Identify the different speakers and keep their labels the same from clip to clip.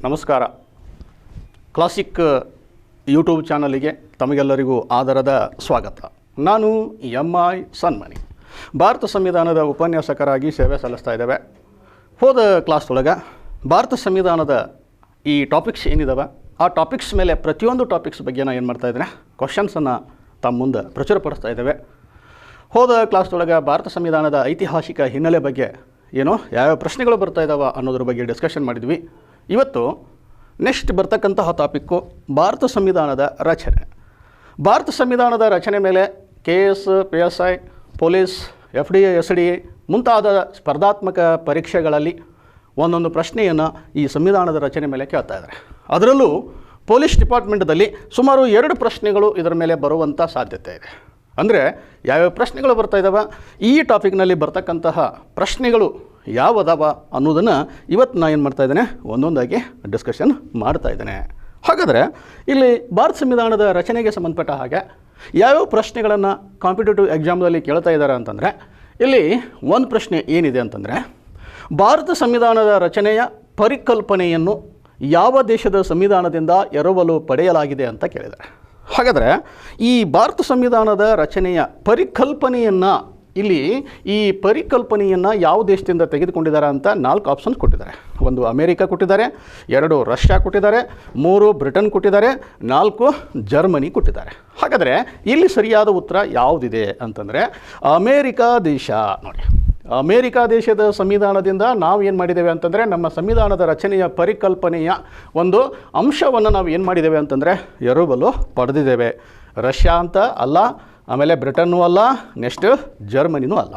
Speaker 1: ನಮಸ್ಕಾರ. Classic YouTube ಚಾನಲಿಗೆ ತಮಗೆಲ್ಲರಿಗೂ ಆದರದ ಸ್ವಾಗತ. ನಾನು MI ಸನ್ಮನಿ. ಭಾರತ ಸಂವಿಧಾನದ ಉಪನ್ಯಾಸಕರಾಗಿ ಸೇವೆ ಸಲ್ಲಿಸ್ತಾ ಇದ್ದೇವೆ. ಹೋದ ಕ್ಲಾಸ್ ಒಳಗೆ ಭಾರತ ಸಂವಿಧಾನದ ಈ ಟಾಪಿಕ್ಸ್ ಏನಿದಾವೆ ಆ ಟಾಪಿಕ್ಸ್ ಮೇಲೆ ಪ್ರತಿಯೊಂದು ಟಾಪಿಕ್ಸ್ ಬಗ್ಗೆ ನಾನು ಏನು ಮಾಡ್ತಾಯಿದ್ದೇನೆ, ಕ್ವಶನ್ಸನ್ನು ತಮ್ಮ ಮುಂದೆ ಪ್ರಚುರಪಡಿಸ್ತಾ ಇದ್ದೇವೆ. ಹೋದ ಕ್ಲಾಸ್ ಒಳಗೆ ಭಾರತ ಸಂವಿಧಾನದ ಐತಿಹಾಸಿಕ ಹಿನ್ನೆಲೆ ಬಗ್ಗೆ ಯಾವ್ಯಾವ ಪ್ರಶ್ನೆಗಳು ಬರ್ತಾ ಇದ್ದಾವೆ ಅನ್ನೋದ್ರ ಬಗ್ಗೆ ಡಿಸ್ಕಷನ್ ಮಾಡಿದ್ವಿ. ಇವತ್ತು ನೆಕ್ಸ್ಟ್ ಬರ್ತಕ್ಕಂತಹ ಟಾಪಿಕ್ಕು ಭಾರತ ಸಂವಿಧಾನದ ರಚನೆ. ಭಾರತ ಸಂವಿಧಾನದ ರಚನೆ ಮೇಲೆ KS, PSI, police, FDA, SDA ಮುಂತಾದ ಸ್ಪರ್ಧಾತ್ಮಕ ಪರೀಕ್ಷೆಗಳಲ್ಲಿ ಒಂದೊಂದು ಪ್ರಶ್ನೆಯನ್ನು ಈ ಸಂವಿಧಾನದ ರಚನೆ ಮೇಲೆ ಕೇಳ್ತಾ ಇದ್ದಾರೆ. ಅದರಲ್ಲೂ ಪೊಲೀಸ್ ಡಿಪಾರ್ಟ್ಮೆಂಟದಲ್ಲಿ ಸುಮಾರು 2 ಪ್ರಶ್ನೆಗಳು ಇದರ ಮೇಲೆ ಬರುವಂಥ ಸಾಧ್ಯತೆ ಇದೆ. ಅಂದರೆ ಯಾವ್ಯಾವ ಪ್ರಶ್ನೆಗಳು ಬರ್ತಾ ಇದ್ದಾವೆ, ಈ ಟಾಪಿಕ್ನಲ್ಲಿ ಬರ್ತಕ್ಕಂತಹ ಪ್ರಶ್ನೆಗಳು ಯಾವುದವ ಅನ್ನೋದನ್ನು ಇವತ್ತು ನಾನು ಏನು ಮಾಡ್ತಾ ಇದ್ದೇನೆ, ಒಂದೊಂದಾಗಿ ಡಿಸ್ಕಷನ್ ಮಾಡ್ತಾ ಇದ್ದೇನೆ. ಹಾಗಾದರೆ ಇಲ್ಲಿ ಭಾರತ ಸಂವಿಧಾನದ ರಚನೆಗೆ ಸಂಬಂಧಪಟ್ಟ ಹಾಗೆ ಯಾವ್ಯಾವ ಪ್ರಶ್ನೆಗಳನ್ನು ಕಾಂಪಿಟೇಟಿವ್ ಎಕ್ಸಾಮ್ದಲ್ಲಿ ಕೇಳ್ತಾ ಇದ್ದಾರೆ ಅಂತಂದರೆ, ಇಲ್ಲಿ ಒಂದು ಪ್ರಶ್ನೆ ಏನಿದೆ ಅಂತಂದರೆ, ಭಾರತ ಸಂವಿಧಾನದ ರಚನೆಯ ಪರಿಕಲ್ಪನೆಯನ್ನು ಯಾವ ದೇಶದ ಸಂವಿಧಾನದಿಂದ ಎರವಲು ಪಡೆಯಲಾಗಿದೆ ಅಂತ ಕೇಳಿದ್ದಾರೆ. ಹಾಗಾದರೆ ಈ ಭಾರತ ಸಂವಿಧಾನದ ರಚನೆಯ ಪರಿಕಲ್ಪನೆಯನ್ನು ಈ ಪರಿಕಲ್ಪನೆಯನ್ನು ಯಾವ ದೇಶದಿಂದ ತೆಗೆದುಕೊಂಡಿದ್ದಾರೆ ಅಂತ 4 ಆಪ್ಷನ್ಸ್ ಕೊಟ್ಟಿದ್ದಾರೆ. 1 ಅಮೇರಿಕಾ ಕೊಟ್ಟಿದ್ದಾರೆ, 2 ರಷ್ಯಾ ಕೊಟ್ಟಿದ್ದಾರೆ, 3 ಬ್ರಿಟನ್ ಕೊಟ್ಟಿದ್ದಾರೆ, 4 ಜರ್ಮನಿ ಕೊಟ್ಟಿದ್ದಾರೆ. ಹಾಗಾದರೆ ಇಲ್ಲಿ ಸರಿಯಾದ ಉತ್ತರ ಯಾವುದಿದೆ ಅಂತಂದರೆ ಅಮೇರಿಕಾ ದೇಶ. ನೋಡಿ, ಅಮೇರಿಕಾ ದೇಶದ ಸಂವಿಧಾನದಿಂದ ನಾವು ಏನು ಮಾಡಿದ್ದೇವೆ ಅಂತಂದರೆ, ನಮ್ಮ ಸಂವಿಧಾನದ ರಚನೆಯ ಪರಿಕಲ್ಪನೆಯ ಒಂದು ಅಂಶವನ್ನು ನಾವು ಏನು ಮಾಡಿದ್ದೇವೆ ಅಂತಂದರೆ ಎರವಲು ಪಡೆದಿದ್ದೇವೆ. ರಷ್ಯಾ ಅಂತ ಅಲ್ಲ, ಆಮೇಲೆ ಬ್ರಿಟನ್ನೂ ಅಲ್ಲ, ನೆಕ್ಸ್ಟ್ ಜರ್ಮನಿನೂ ಅಲ್ಲ.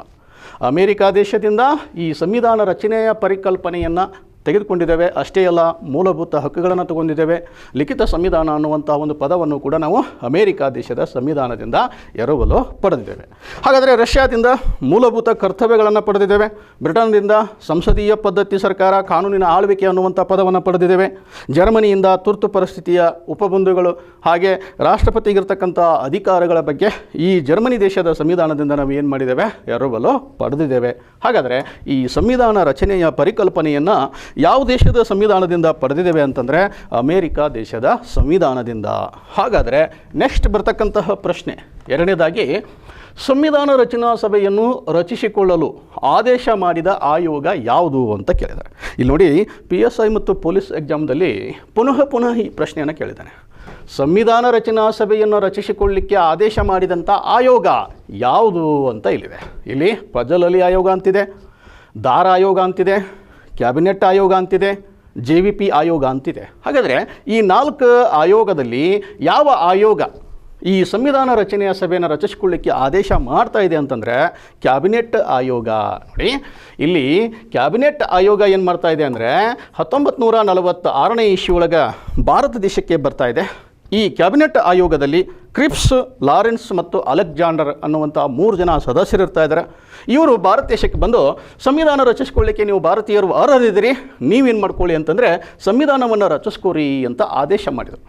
Speaker 1: ಅಮೇರಿಕಾ ದೇಶದಿಂದ ಈ ಸಂವಿಧಾನ ರಚನೆಯ ಪರಿಕಲ್ಪನೆಯನ್ನು ತೆಗೆದುಕೊಂಡಿದ್ದೇವೆ. ಅಷ್ಟೇ ಅಲ್ಲ, ಮೂಲಭೂತ ಹಕ್ಕುಗಳನ್ನು ತಗೊಂಡಿದ್ದೇವೆ. ಲಿಖಿತ ಸಂವಿಧಾನ ಅನ್ನುವಂಥ ಒಂದು ಪದವನ್ನು ಕೂಡ ನಾವು ಅಮೇರಿಕಾ ದೇಶದ ಸಂವಿಧಾನದಿಂದ ಎರವಲು ಪಡೆದಿದ್ದೇವೆ. ಹಾಗಾದರೆ ರಷ್ಯಾದಿಂದ ಮೂಲಭೂತ ಕರ್ತವ್ಯಗಳನ್ನು ಪಡೆದಿದ್ದೇವೆ. ಬ್ರಿಟನ್ನಿಂದ ಸಂಸದೀಯ ಪದ್ಧತಿ ಸರ್ಕಾರ, ಕಾನೂನಿನ ಆಳ್ವಿಕೆ ಅನ್ನುವಂಥ ಪದವನ್ನು ಪಡೆದಿದ್ದೇವೆ. ಜರ್ಮನಿಯಿಂದ ತುರ್ತು ಪರಿಸ್ಥಿತಿಯ ಉಪಬಂಧುಗಳು ಹಾಗೆ ರಾಷ್ಟ್ರಪತಿಗಿರ್ತಕ್ಕಂಥ ಅಧಿಕಾರಗಳ ಬಗ್ಗೆ ಈ ಜರ್ಮನಿ ದೇಶದ ಸಂವಿಧಾನದಿಂದ ನಾವು ಏನು ಮಾಡಿದ್ದೇವೆ, ಎರವಲು ಪಡೆದಿದ್ದೇವೆ. ಹಾಗಾದರೆ ಈ ಸಂವಿಧಾನ ರಚನೆಯ ಪರಿಕಲ್ಪನೆಯನ್ನು ಯಾವ ದೇಶದ ಸಂವಿಧಾನದಿಂದ ಪಡೆದಿದ್ದೇವೆ ಅಂತಂದರೆ ಅಮೇರಿಕಾ ದೇಶದ ಸಂವಿಧಾನದಿಂದ. ಹಾಗಾದರೆ ನೆಕ್ಸ್ಟ್ ಬರ್ತಕ್ಕಂತಹ ಪ್ರಶ್ನೆ ಎರಡನೇದಾಗಿ, ಸಂವಿಧಾನ ರಚನಾ ಸಭೆಯನ್ನು ರಚಿಸಿಕೊಳ್ಳಲು ಆದೇಶ ಮಾಡಿದ ಆಯೋಗ ಯಾವುದು ಅಂತ ಕೇಳಿದ್ದಾರೆ. ಇಲ್ಲಿ ನೋಡಿ, PSI ಮತ್ತು ಪೊಲೀಸ್ ಎಕ್ಸಾಮ್ದಲ್ಲಿ ಪುನಃ ಈ ಪ್ರಶ್ನೆಯನ್ನು ಕೇಳಿದ್ದಾನೆ. ಸಂವಿಧಾನ ರಚನಾ ಸಭೆಯನ್ನು ರಚಿಸಿಕೊಳ್ಳಲಿಕ್ಕೆ ಆದೇಶ ಮಾಡಿದಂಥ ಆಯೋಗ ಯಾವುದು ಅಂತ ಇಲ್ಲಿದೆ. ಇಲ್ಲಿ ಫಜಲ್ ಅಲಿ ಆಯೋಗ ಅಂತಿದೆ, ದಾರ್ ಆಯೋಗ ಅಂತಿದೆ, ಕ್ಯಾಬಿನೆಟ್ ಆಯೋಗ ಅಂತಿದೆ, JVP ಆಯೋಗ ಅಂತಿದೆ. ಹಾಗಾದರೆ ಈ 4 ಆಯೋಗದಲ್ಲಿ ಯಾವ ಆಯೋಗ ಈ ಸಂವಿಧಾನ ರಚನೆಯ ಸಭೆಯನ್ನು ರಚಿಸಿಕೊಳ್ಳಿಕ್ಕೆ ಆದೇಶ ಮಾಡ್ತಾ ಇದೆ ಅಂತಂದರೆ ಕ್ಯಾಬಿನೆಟ್ ಆಯೋಗ. ನೋಡಿ, ಇಲ್ಲಿ ಕ್ಯಾಬಿನೆಟ್ ಆಯೋಗ ಏನು ಮಾಡ್ತಾ ಇದೆ ಅಂದರೆ 1946ನೇ ಇಸ್ವಿಯೊಳಗೆ ಭಾರತ ದೇಶಕ್ಕೆ ಬರ್ತಾ ಇದೆ. ಈ ಕ್ಯಾಬಿನೆಟ್ ಆಯೋಗದಲ್ಲಿ ಕ್ರಿಪ್ಸ್, ಲಾರೆನ್ಸ್ ಮತ್ತು ಅಲೆಕ್ಸಾಂಡರ್ ಅನ್ನುವಂಥ 3 ಜನ ಸದಸ್ಯರಿರ್ತಾ ಇದ್ದಾರೆ. ಇವರು ಭಾರತ ದೇಶಕ್ಕೆ ಬಂದು ಸಂವಿಧಾನ ರಚಿಸ್ಕೊಳ್ಳಿಕ್ಕೆ ನೀವು ಭಾರತೀಯರು ಅರ್ಹರಿದ್ದೀರಿ, ನೀವೇನು ಮಾಡ್ಕೊಳ್ಳಿ ಅಂತಂದರೆ ಸಂವಿಧಾನವನ್ನು ರಚಿಸ್ಕೋರಿ ಅಂತ ಆದೇಶ ಮಾಡಿದರು.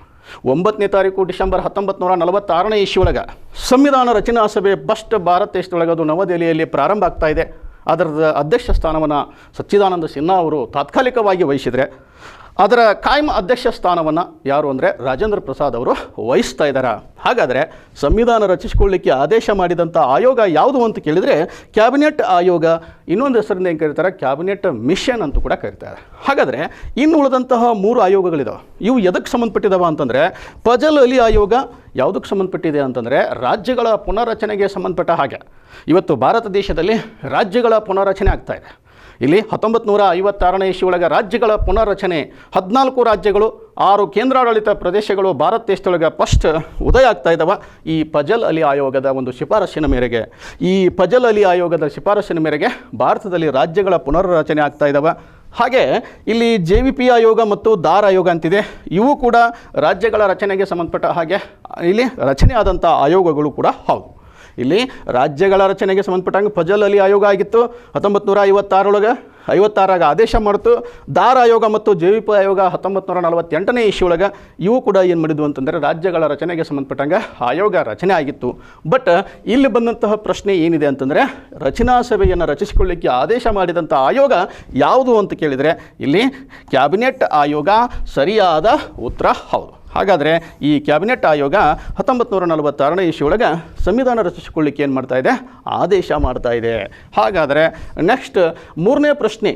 Speaker 1: 9ನೇ ತಾರೀಕು ಡಿಸೆಂಬರ್ 1946ನೇ ಇಸ್ವಿಯೊಳಗೆ ಸಂವಿಧಾನ ರಚನಾ ಸಭೆ ಫಸ್ಟ್ ಭಾರತ ದೇಶದೊಳಗೆ ಅದು ನವದೆಹಲಿಯಲ್ಲಿ ಪ್ರಾರಂಭ ಆಗ್ತಾ ಇದೆ. ಅದರ ಅಧ್ಯಕ್ಷ ಸ್ಥಾನವನ್ನು ಸಚ್ಚಿದಾನಂದ ಸಿನ್ಹಾ ಅವರು ತಾತ್ಕಾಲಿಕವಾಗಿ ವಹಿಸಿದರೆ, ಅದರ ಕಾಯಂ ಅಧ್ಯಕ್ಷ ಸ್ಥಾನವನ್ನು ಯಾರು ಅಂದರೆ ರಾಜೇಂದ್ರ ಪ್ರಸಾದ್ ಅವರು ವಹಿಸ್ತಾ ಇದ್ದಾರೆ. ಹಾಗಾದರೆ ಸಂವಿಧಾನ ರಚಿಸಿಕೊಳ್ಳಿಕ್ಕೆ ಆದೇಶ ಮಾಡಿದಂಥ ಆಯೋಗ ಯಾವುದು ಅಂತ ಕೇಳಿದರೆ ಕ್ಯಾಬಿನೆಟ್ ಆಯೋಗ. ಇನ್ನೊಂದು ಹೆಸರಿಂದ ಏನು ಕರೀತಾರೆ, ಕ್ಯಾಬಿನೆಟ್ ಮಿಷನ್ ಅಂತೂ ಕೂಡ ಕರೀತಾರೆ. ಹಾಗಾದರೆ ಇನ್ನು ಉಳಿದಂತಹ 3 ಆಯೋಗಗಳಿದಾವೆ. ಇವು ಎದಕ್ಕೆ ಸಂಬಂಧಪಟ್ಟಿದ್ದಾವೆ ಅಂತಂದರೆ, ಫಜಲ್ ಅಲಿ ಆಯೋಗ ಯಾವುದಕ್ಕೆ ಸಂಬಂಧಪಟ್ಟಿದೆ ಅಂತಂದರೆ ರಾಜ್ಯಗಳ ಪುನರ್ರಚನೆಗೆ ಸಂಬಂಧಪಟ್ಟ ಹಾಗೆ. ಇವತ್ತು ಭಾರತ ದೇಶದಲ್ಲಿ ರಾಜ್ಯಗಳ ಪುನರ್ರಚನೆ ಆಗ್ತಾ ಇದೆ. ಇಲ್ಲಿ 1956ನೇ ಇಸ್ವಿಯೊಳಗೆ ರಾಜ್ಯಗಳ ಪುನರ್ರಚನೆ 14 ರಾಜ್ಯಗಳು, 6 ಕೇಂದ್ರಾಡಳಿತ ಪ್ರದೇಶಗಳು ಭಾರತ ದೇಶದೊಳಗೆ ಫಸ್ಟ್ ಉದಯ ಆಗ್ತಾ ಇದ್ದಾವೆ. ಈ ಫಜಲ್ ಅಲಿ ಆಯೋಗದ ಒಂದು ಶಿಫಾರಸ್ಸಿನ ಮೇರೆಗೆ, ಭಾರತದಲ್ಲಿ ರಾಜ್ಯಗಳ ಪುನರ್ರಚನೆ ಆಗ್ತಾ ಇದ್ದಾವೆ. ಹಾಗೆ ಇಲ್ಲಿ JVP ಆಯೋಗ ಮತ್ತು ದಾರ್ ಆಯೋಗ ಅಂತಿದೆ. ಇವು ಕೂಡ ರಾಜ್ಯಗಳ ರಚನೆಗೆ ಸಂಬಂಧಪಟ್ಟ ಹಾಗೆ ಇಲ್ಲಿ ರಚನೆ ಆದಂಥ ಆಯೋಗಗಳು ಕೂಡ ಹೌದು. ಇಲ್ಲಿ ರಾಜ್ಯಗಳ ರಚನೆಗೆ ಸಂಬಂಧಪಟ್ಟಂಗೆ ಫಜಲ್ ಅಲಿ ಆಯೋಗ ಆಗಿತ್ತು 1956ರೊಳಗೆ. 56 ಆದೇಶ ಮಾಡ್ತು. ದಾರ್ ಆಯೋಗ ಮತ್ತು ಜೆ.ವಿ.ಪಿ. ಆಯೋಗ 1948ನೇ ಇಸ್ವಿಯೊಳಗೆ ಇವು ಕೂಡ ಏನು ಮಾಡಿದ್ವು ಅಂತಂದರೆ ರಾಜ್ಯಗಳ ರಚನೆಗೆ ಸಂಬಂಧಪಟ್ಟಂಗೆ ಆಯೋಗ ರಚನೆ ಆಗಿತ್ತು. ಬಟ್ ಇಲ್ಲಿ ಬಂದಂತಹ ಪ್ರಶ್ನೆ ಏನಿದೆ ಅಂತಂದರೆ ರಚನಾ ಸಭೆಯನ್ನು ರಚಿಸಿಕೊಳ್ಳಿಕ್ಕೆ ಆದೇಶ ಮಾಡಿದಂಥ ಆಯೋಗ ಯಾವುದು ಅಂತ ಕೇಳಿದರೆ ಇಲ್ಲಿ ಕ್ಯಾಬಿನೆಟ್ ಆಯೋಗ ಸರಿಯಾದ ಉತ್ತರ ಹೌದು. ಹಾಗಾದರೆ ಈ ಕ್ಯಾಬಿನೆಟ್ ಆಯೋಗ 1946ನೇ ಇಸ್ವಿಯೊಳಗೆ ಸಂವಿಧಾನ ರಚಿಸಿಕೊಳ್ಳಿಕ್ಕೆ ಏನು ಮಾಡ್ತಾ ಇದೆ, ಆದೇಶ ಮಾಡ್ತಾ ಇದೆ. ಹಾಗಾದರೆ ನೆಕ್ಸ್ಟ್ 3ನೇ ಪ್ರಶ್ನೆ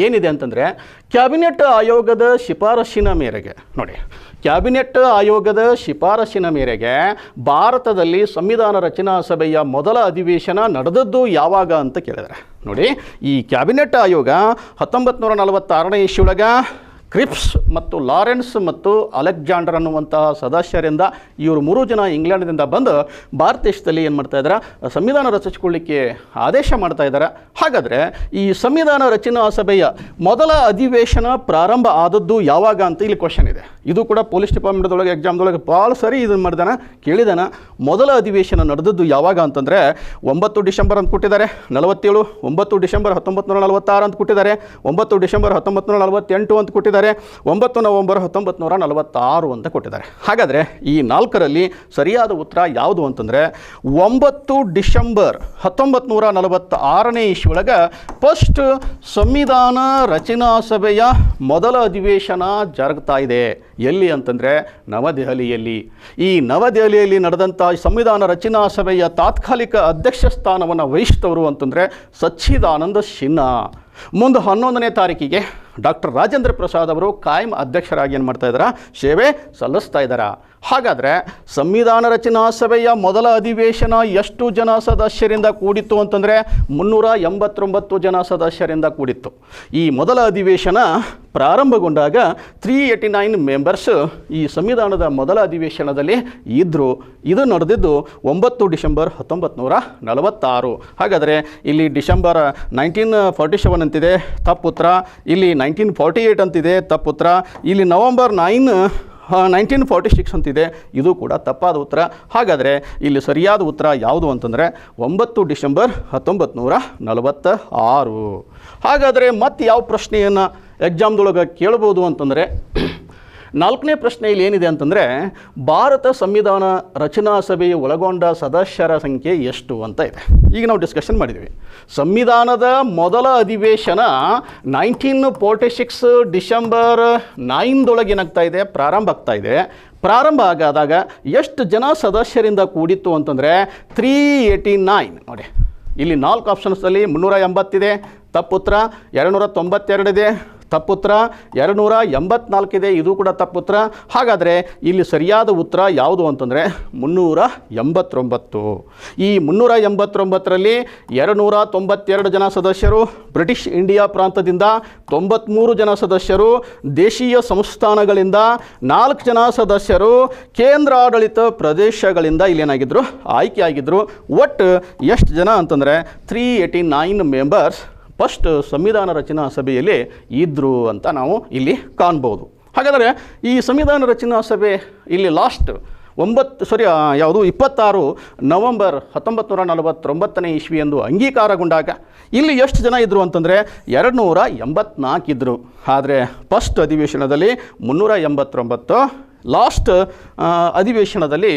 Speaker 1: ಏನಿದೆ ಅಂತಂದರೆ ಕ್ಯಾಬಿನೆಟ್ ಆಯೋಗದ ಶಿಫಾರಸ್ಸಿನ ಮೇರೆಗೆ ನೋಡಿ, ಕ್ಯಾಬಿನೆಟ್ ಆಯೋಗದ ಶಿಫಾರಸ್ಸಿನ ಮೇರೆಗೆ ಭಾರತದಲ್ಲಿ ಸಂವಿಧಾನ ರಚನಾ ಸಭೆಯ ಮೊದಲ ಅಧಿವೇಶನ ನಡೆದದ್ದು ಯಾವಾಗ ಅಂತ ಕೇಳಿದರೆ ನೋಡಿ, ಈ ಕ್ಯಾಬಿನೆಟ್ ಆಯೋಗ 1946ನೇ ಇಸ್ವಿಯೊಳಗೆ ಕ್ರಿಪ್ಸ್ ಮತ್ತು ಲಾರೆನ್ಸ್ ಮತ್ತು ಅಲೆಕ್ಸಾಂಡರ್ ಅನ್ನುವಂತಹ ಸದಸ್ಯರಿಂದ ಇವರು 3 ಜನ ಇಂಗ್ಲೆಂಡ್ನಿಂದ ಬಂದು ಭಾರತ ದೇಶದಲ್ಲಿ ಏನು ಮಾಡ್ತಾ ಇದ್ದಾರೆ, ಸಂವಿಧಾನ ರಚಿಸಿಕೊಳ್ಳಿಕ್ಕೆ ಆದೇಶ ಮಾಡ್ತಾ ಇದ್ದಾರೆ. ಹಾಗಾದರೆ ಈ ಸಂವಿಧಾನ ರಚನಾ ಸಭೆಯ ಮೊದಲ ಅಧಿವೇಶನ ಪ್ರಾರಂಭ ಆದದ್ದು ಯಾವಾಗ ಅಂತ ಇಲ್ಲಿ ಕ್ವಶನ್ ಇದೆ. ಇದು ಕೂಡ ಪೊಲೀಸ್ ಡಿಪಾರ್ಟ್ಮೆಂಟ್ದೊಳಗೆ ಎಕ್ಸಾಮ್ದೊಳಗೆ ಭಾಳ ಸರಿ ಇದನ್ನು ಮಾಡಿದಾನ ಕೇಳಿದಾನ. ಮೊದಲ ಅಧಿವೇಶನ ನಡೆದದ್ದು ಯಾವಾಗ ಅಂತಂದರೆ 9 ಡಿಸೆಂಬರ್ ಅಂತ ಕೊಟ್ಟಿದ್ದಾರೆ 47, 9 ಡಿಸೆಂಬರ್ 1946 ಅಂತ ಕೊಟ್ಟಿದ್ದಾರೆ, 9 ಡಿಸೆಂಬರ್ 1948 ಅಂತ ಕೊಟ್ಟಿದ್ದಾರೆ, 9 ನವೆಂಬರ್ 1946 ಅಂತ ಕೊಟ್ಟಿದ್ದಾರೆ. ಹಾಗಾದರೆ ಈ 4ರಲ್ಲಿ ಸರಿಯಾದ ಉತ್ತರ ಯಾವುದು ಅಂತಂದರೆ 9 ಡಿಸೆಂಬರ್ 1946ನೇ ಇಸ್ವಿಯೊಳಗೆ ಫಸ್ಟ್ ಸಂವಿಧಾನ ರಚನಾ ಸಭೆಯ ಮೊದಲ ಅಧಿವೇಶನ ಜರುಗ್ತಾ ಇದೆ. ಎಲ್ಲಿ ಅಂತಂದರೆ ನವದೆಹಲಿಯಲ್ಲಿ. ಈ ನವದೆಹಲಿಯಲ್ಲಿ ನಡೆದಂಥ ಸಂವಿಧಾನ ರಚನಾ ಸಭೆಯ ತಾತ್ಕಾಲಿಕ ಅಧ್ಯಕ್ಷ ಸ್ಥಾನವನ್ನು ವಹಿಸಿದವರು ಅಂತಂದರೆ ಸಚ್ಚಿದಾನಂದ ಸಿನ್ಹಾ. ಮುಂದೆ 11ನೇ ತಾರೀಕಿಗೆ ಡಾಕ್ಟರ್ ರಾಜೇಂದ್ರ ಪ್ರಸಾದ್ ಅವರು ಕಾಯಂ ಅಧ್ಯಕ್ಷರಾಗಿ ಏನು ಮಾಡ್ತಾ ಇದ್ದಾರೆ, ಸೇವೆ ಸಲ್ಲಿಸ್ತಾ ಇದ್ದಾರೆ. ಹಾಗಾದರೆ ಸಂವಿಧಾನ ರಚನಾ ಸಭೆಯ ಮೊದಲ ಅಧಿವೇಶನ ಎಷ್ಟು ಜನ ಸದಸ್ಯರಿಂದ ಕೂಡಿತ್ತು ಅಂತಂದರೆ 389 ಜನ ಸದಸ್ಯರಿಂದ ಕೂಡಿತ್ತು. ಈ ಮೊದಲ ಅಧಿವೇಶನ ಪ್ರಾರಂಭಗೊಂಡಾಗ 389 ಮೆಂಬರ್ಸ್ ಈ ಸಂವಿಧಾನದ ಮೊದಲ ಅಧಿವೇಶನದಲ್ಲಿ ಇದ್ದರು. ಇದು ನಡೆದಿದ್ದು 9 ಡಿಸೆಂಬರ್ 1946. ಹಾಗಾದರೆ ಇಲ್ಲಿ ಡಿಸೆಂಬರ್ 1947 ಅಂತಿದೆ, ತಪ್ಪುತ್ರ. ಇಲ್ಲಿ 1948 ಅಂತಿದೆ, ತಪ್ಪುತ್ರ. ಇಲ್ಲಿ ನವೆಂಬರ್ 9 1946 ಅಂತಿದೆ, ಇದು ಕೂಡ ತಪ್ಪಾದ ಉತ್ತರ. ಹಾಗಾದರೆ ಇಲ್ಲಿ ಸರಿಯಾದ ಉತ್ತರ ಯಾವುದು ಅಂತಂದರೆ 9 ಡಿಸೆಂಬರ್ 1946. ಹಾಗಾದರೆ ಮತ್ತೆ ಯಾವ ಪ್ರಶ್ನೆಯನ್ನು ಎಕ್ಸಾಮ್ದೊಳಗೆ ಕೇಳ್ಬೋದು ಅಂತಂದರೆ 4ನೇ ಪ್ರಶ್ನೆಯಲ್ಲಿ ಏನಿದೆ ಅಂತಂದರೆ ಭಾರತ ಸಂವಿಧಾನ ರಚನಾ ಸಭೆಯ ಒಳಗೊಂಡ ಸದಸ್ಯರ ಸಂಖ್ಯೆ ಎಷ್ಟು ಅಂತ ಇದೆ. ಈಗ ನಾವು ಡಿಸ್ಕಷನ್ ಮಾಡಿದ್ವಿ. ಸಂವಿಧಾನದ ಮೊದಲ ಅಧಿವೇಶನ 1946 ಡಿಸೆಂಬರ್ 9 ಏನಾಗ್ತಾ ಇದೆ, ಪ್ರಾರಂಭ ಆಗ್ತಾ ಇದೆ. ಪ್ರಾರಂಭ ಆಗಾದಾಗ ಎಷ್ಟು ಜನ ಸದಸ್ಯರಿಂದ ಕೂಡಿತ್ತು ಅಂತಂದರೆ 389. ನೋಡಿ ಇಲ್ಲಿ 4 ಆಪ್ಷನ್ಸಲ್ಲಿ 380 ಇದೆ, ತಪ್ಪುತ್ರ. 292 ಇದೆ, ತಪ್ಪುತ್ರ. 284 ಇದೆ, ಇದು ಕೂಡ ತಪ್ಪುತ್ರ. ಹಾಗಾದರೆ ಇಲ್ಲಿ ಸರಿಯಾದ ಉತ್ತರ ಯಾವುದು ಅಂತಂದರೆ 389. ಈ 389ರಲ್ಲಿ 292 ಜನ ಸದಸ್ಯರು ಬ್ರಿಟಿಷ್ ಇಂಡಿಯಾ ಪ್ರಾಂತದಿಂದ, 93 ಜನ ಸದಸ್ಯರು ದೇಶೀಯ ಸಂಸ್ಥಾನಗಳಿಂದ, 4 ಜನ ಸದಸ್ಯರು ಕೇಂದ್ರಾಡಳಿತ ಪ್ರದೇಶಗಳಿಂದ ಇಲ್ಲೇನಾಗಿದ್ದರು, ಆಯ್ಕೆಯಾಗಿದ್ದರು. ಒಟ್ಟು ಎಷ್ಟು ಜನ ಅಂತಂದರೆ 389 ಮೆಂಬರ್ಸ್ ಫಸ್ಟ್ ಸಂವಿಧಾನ ರಚನಾ ಸಭೆಯಲ್ಲಿ ಇದ್ದರು ಅಂತ ನಾವು ಇಲ್ಲಿ ಕಾಣ್ಬೋದು. ಹಾಗಾದರೆ ಈ ಸಂವಿಧಾನ ರಚನಾ ಸಭೆ ಇಲ್ಲಿ ಲಾಸ್ಟ್ 26 ನವೆಂಬರ್ 1949ನೇ ಇಸ್ವಿಯಂದು ಅಂಗೀಕಾರಗೊಂಡಾಗ ಇಲ್ಲಿ ಎಷ್ಟು ಜನ ಇದ್ದರು ಅಂತಂದರೆ 284 ಇದ್ದರು. ಆದರೆ ಫಸ್ಟ್ ಅಧಿವೇಶನದಲ್ಲಿ 389, ಲಾಸ್ಟ್ ಅಧಿವೇಶನದಲ್ಲಿ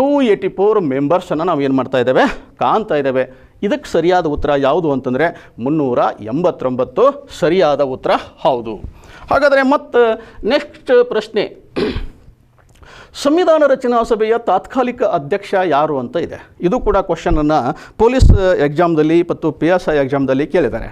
Speaker 1: 284 ಮೆಂಬರ್ಸನ್ನು ನಾವು ಏನು ಮಾಡ್ತಾ ಇದ್ದೇವೆ, ಕಾಣ್ತಾ ಇದ್ದೇವೆ. ಇದಕ್ಕೆ ಸರಿಯಾದ ಉತ್ತರ ಯಾವುದು ಅಂತಂದರೆ 389 ಸರಿಯಾದ ಉತ್ತರ ಹೌದು. ಹಾಗಾದರೆ ಮತ್ತು ನೆಕ್ಸ್ಟ್ ಪ್ರಶ್ನೆ, ಸಂವಿಧಾನ ರಚನಾ ಸಭೆಯ ತಾತ್ಕಾಲಿಕ ಅಧ್ಯಕ್ಷ ಯಾರು ಅಂತ ಇದೆ. ಇದು ಕೂಡ ಕ್ವಶನನ್ನು ಪೊಲೀಸ್ ಎಕ್ಸಾಮ್ದಲ್ಲಿ ಮತ್ತು PSI ಎಕ್ಸಾಮ್ದಲ್ಲಿ ಕೇಳಿದ್ದಾರೆ.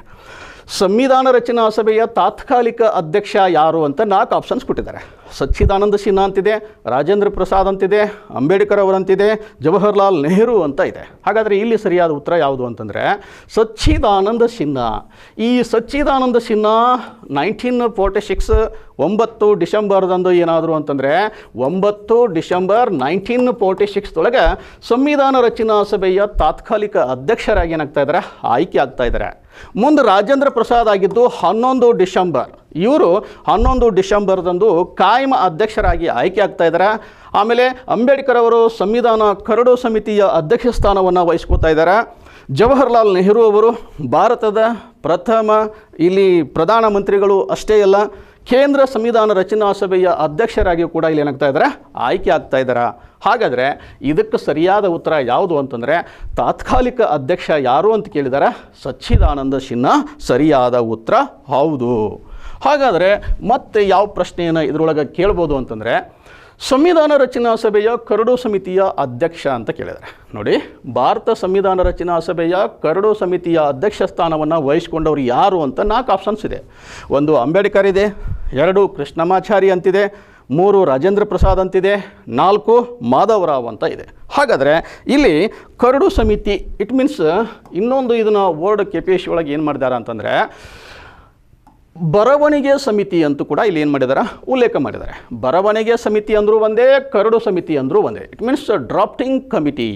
Speaker 1: ಸಂವಿಧಾನ ರಚನಾ ಸಭೆಯ ತಾತ್ಕಾಲಿಕ ಅಧ್ಯಕ್ಷ ಯಾರು ಅಂತ 4 ಆಪ್ಷನ್ಸ್ ಕೊಟ್ಟಿದ್ದಾರೆ. ಸಚ್ಚಿದಾನಂದ ಸಿನ್ಹಾ ಅಂತಿದೆ, ರಾಜೇಂದ್ರ ಪ್ರಸಾದ್ ಅಂತಿದೆ, ಅಂಬೇಡ್ಕರ್ ಅವರಂತಿದೆ, ಜವಾಹರ್ಲಾಲ್ ನೆಹರು ಅಂತ ಇದೆ. ಹಾಗಾದರೆ ಇಲ್ಲಿ ಸರಿಯಾದ ಉತ್ತರ ಯಾವುದು ಅಂತಂದರೆ ಸಚ್ಚಿದಾನಂದ ಸಿನ್ಹಾ. ಈ ಸಚ್ಚಿದಾನಂದ ಸಿನ್ಹಾ 1946 9 ಡಿಸೆಂಬರ್ದಂದು ಏನಾದರೂ ಅಂತಂದರೆ 9 ಡಿಸೆಂಬರ್ 1946 ಸಂವಿಧಾನ ರಚನಾ ಸಭೆಯ ತಾತ್ಕಾಲಿಕ ಅಧ್ಯಕ್ಷರಾಗಿ ಏನಾಗ್ತಾ ಇದ್ದಾರೆ, ಆಯ್ಕೆ ಆಗ್ತಾ ಇದ್ದಾರೆ. ಮುಂದೆ ರಾಜೇಂದ್ರ ಪ್ರಸಾದ್ ಆಗಿದ್ದು 11 ಡಿಸೆಂಬರ್. ಇವರು 11 ಡಿಸೆಂಬರ್ದಂದು ಕಾಯಂ ಅಧ್ಯಕ್ಷರಾಗಿ ಆಯ್ಕೆ ಆಗ್ತಾ ಇದ್ದಾರೆ. ಆಮೇಲೆ ಅಂಬೇಡ್ಕರ್ ಅವರು ಸಂವಿಧಾನ ಕರಡು ಸಮಿತಿಯ ಅಧ್ಯಕ್ಷ ಸ್ಥಾನವನ್ನು ವಹಿಸ್ಕೊತಾ ಇದ್ದಾರೆ. ಜವಾಹರ್ಲಾಲ್ ನೆಹರು ಅವರು ಭಾರತದ ಪ್ರಥಮ ಇಲ್ಲಿ ಪ್ರಧಾನಮಂತ್ರಿಗಳು ಅಷ್ಟೇ ಅಲ್ಲ, ಕೇಂದ್ರ ಸಂವಿಧಾನ ರಚನಾ ಸಭೆಯ ಅಧ್ಯಕ್ಷರಾಗಿಯೂ ಕೂಡ ಇಲ್ಲಿ ಏನಾಗ್ತಾ ಇದ್ದಾರೆ, ಆಯ್ಕೆ ಆಗ್ತಾ ಇದ್ದಾರೆ. ಹಾಗಾದರೆ ಇದಕ್ಕೆ ಸರಿಯಾದ ಉತ್ತರ ಯಾವುದು ಅಂತಂದರೆ ತಾತ್ಕಾಲಿಕ ಅಧ್ಯಕ್ಷ ಯಾರು ಅಂತ ಕೇಳಿದ್ದಾರೆ, ಸಚ್ಚಿದಾನಂದ ಸಿನ್ಹಾ ಸರಿಯಾದ ಉತ್ತರ ಹೌದು. ಹಾಗಾದರೆ ಮತ್ತೆ ಯಾವ ಪ್ರಶ್ನೆಯನ್ನು ಇದರೊಳಗೆ ಕೇಳ್ಬೋದು ಅಂತಂದರೆ ಸಂವಿಧಾನ ರಚನಾ ಸಭೆಯ ಕರಡು ಸಮಿತಿಯ ಅಧ್ಯಕ್ಷ ಅಂತ ಕೇಳಿದ್ದಾರೆ. ನೋಡಿ, ಭಾರತ ಸಂವಿಧಾನ ರಚನಾ ಸಭೆಯ ಕರಡು ಸಮಿತಿಯ ಅಧ್ಯಕ್ಷ ಸ್ಥಾನವನ್ನು ವಹಿಸಿಕೊಂಡವರು ಯಾರು ಅಂತ 4 ಆಪ್ಷನ್ಸ್ ಇದೆ. 1 ಅಂಬೇಡ್ಕರ್ ಇದೆ, 2 ಕೃಷ್ಣಮಾಚಾರಿ ಅಂತಿದೆ, 3 ರಾಜೇಂದ್ರ ಪ್ರಸಾದ್ ಅಂತಿದೆ, 4 ಮಾಧವರಾವ್ ಅಂತ ಇದೆ. ಹಾಗಾದರೆ ಇಲ್ಲಿ ಕರಡು ಸಮಿತಿ ಇಟ್ ಮೀನ್ಸ್ ಇನ್ನೊಂದು ಇದನ್ನು ವರ್ಡ್ KPSC ಒಳಗೆ ಏನು ಮಾಡಿದ್ದಾರೆ ಅಂತಂದರೆ ಬರವಣಿಗೆ ಸಮಿತಿ ಅಂತೂ ಕೂಡ ಇಲ್ಲಿ ಏನು ಮಾಡಿದ್ದಾರೆ, ಉಲ್ಲೇಖ ಮಾಡಿದ್ದಾರೆ. ಬರವಣಿಗೆ ಸಮಿತಿ ಅಂದರೂ ಒಂದೇ, ಕರಡು ಸಮಿತಿ ಅಂದರೂ ಒಂದೇ. It means drafting committee.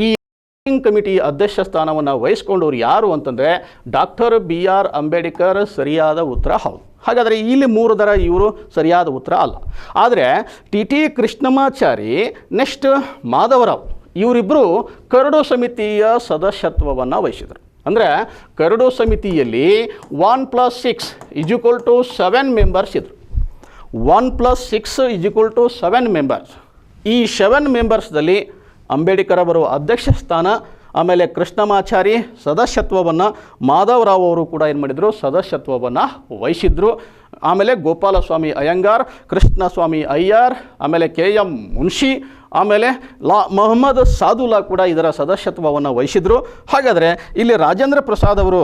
Speaker 1: ಈ ಡ್ರಾಫ್ಟಿಂಗ್ ಕಮಿಟಿ ಅಧ್ಯಕ್ಷ ಸ್ಥಾನವನ್ನು ವಹಿಸ್ಕೊಂಡವ್ರು ಯಾರು ಅಂತಂದರೆ ಡಾಕ್ಟರ್ BR ಅಂಬೇಡ್ಕರ್ ಸರಿಯಾದ ಉತ್ತರ ಹೌದು. ಹಾಗಾದರೆ ಇಲ್ಲಿ 3 ದರ ಇವರು ಸರಿಯಾದ ಉತ್ತರ ಅಲ್ಲ. ಆದರೆ TT ಕೃಷ್ಣಮಾಚಾರಿ ನೆಕ್ಸ್ಟ್ ಮಾಧವರಾವ್ ಇವರಿಬ್ಬರು ಕರಡು ಸಮಿತಿಯ ಸದಸ್ಯತ್ವವನ್ನು ವಹಿಸಿದರು. ಅಂದರೆ ಕರಡು ಸಮಿತಿಯಲ್ಲಿ 1+6 = 7 ಮೆಂಬರ್ಸ್ ಇದ್ದರು. 1+6 = 7 ಮೆಂಬರ್ಸ್. ಈ 7 ಮೆಂಬರ್ಸ್ದಲ್ಲಿ ಅಂಬೇಡ್ಕರ್ ಅವರು ಅಧ್ಯಕ್ಷ ಸ್ಥಾನ, ಆಮೇಲೆ ಕೃಷ್ಣಮಾಚಾರಿ ಸದಸ್ಯತ್ವವನ್ನು, ಮಾಧವರಾವ್ ಅವರು ಕೂಡ ಏನು ಮಾಡಿದರು, ಸದಸ್ಯತ್ವವನ್ನು ವಹಿಸಿದ್ರು. ಆಮೇಲೆ ಗೋಪಾಲಸ್ವಾಮಿ ಅಯ್ಯಂಗಾರ್, ಕೃಷ್ಣಸ್ವಾಮಿ ಅಯ್ಯರ್, ಆಮೇಲೆ KM ಮುನ್ಷಿ, ಆಮೇಲೆ ಮೊಹಮ್ಮದ್ ಸಾದುಲ್ಲಾ ಕೂಡ ಇದರ ಸದಸ್ಯತ್ವವನ್ನು ವಹಿಸಿದರು. ಹಾಗಾದರೆ ಇಲ್ಲಿ ರಾಜೇಂದ್ರ ಪ್ರಸಾದ್ ಅವರು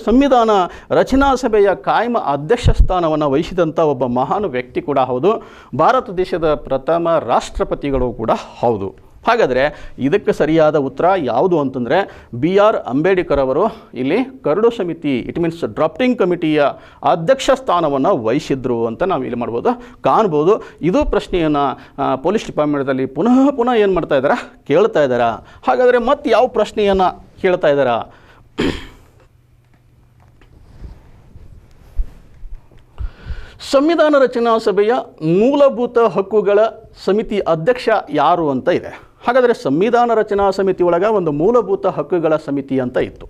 Speaker 1: ಸಂವಿಧಾನ ರಚನಾ ಸಭೆಯ ಕಾಯಮ ಅಧ್ಯಕ್ಷ ಸ್ಥಾನವನ್ನು ವಹಿಸಿದಂಥ ಒಬ್ಬ ಮಹಾನ್ ವ್ಯಕ್ತಿ ಕೂಡ ಹೌದು. ಭಾರತ ದೇಶದ ಪ್ರಥಮ ರಾಷ್ಟ್ರಪತಿಗಳು ಕೂಡ ಹೌದು. ಹಾಗಾದರೆ ಇದಕ್ಕೆ ಸರಿಯಾದ ಉತ್ತರ ಯಾವುದು ಅಂತಂದರೆ BR ಅಂಬೇಡ್ಕರ್ ಅವರು ಇಲ್ಲಿ ಕರಡು ಸಮಿತಿ ಇಟ್ ಮೀನ್ಸ್ ಡ್ರಾಫ್ಟಿಂಗ್ ಕಮಿಟಿಯ ಅಧ್ಯಕ್ಷ ಸ್ಥಾನವನ್ನು ವಹಿಸಿದ್ರು ಅಂತ ನಾವು ಇಲ್ಲಿ ಮಾಡ್ಬೋದು, ಕಾಣ್ಬೋದು. ಇದು ಪ್ರಶ್ನೆಯನ್ನು ಪೊಲೀಸ್ ಡಿಪಾರ್ಟ್ಮೆಂಟಲ್ಲಿ ಪುನಃ ಏನು ಮಾಡ್ತಾ ಇದ್ದಾರೆ, ಕೇಳ್ತಾ ಇದ್ದಾರೆ. ಹಾಗಾದರೆ ಮತ್ತೆ ಯಾವ ಪ್ರಶ್ನೆಯನ್ನು ಕೇಳ್ತಾ ಇದ್ದಾರೆ, ಸಂವಿಧಾನ ರಚನಾ ಸಭೆಯ ಮೂಲಭೂತ ಹಕ್ಕುಗಳ ಸಮಿತಿ ಅಧ್ಯಕ್ಷ ಯಾರು ಅಂತ ಇದೆ. ಹಾಗಾದರೆ ಸಂವಿಧಾನ ರಚನಾ ಸಮಿತಿ ಒಳಗೆ ಒಂದು ಮೂಲಭೂತ ಹಕ್ಕುಗಳ ಸಮಿತಿ ಅಂತ ಇತ್ತು.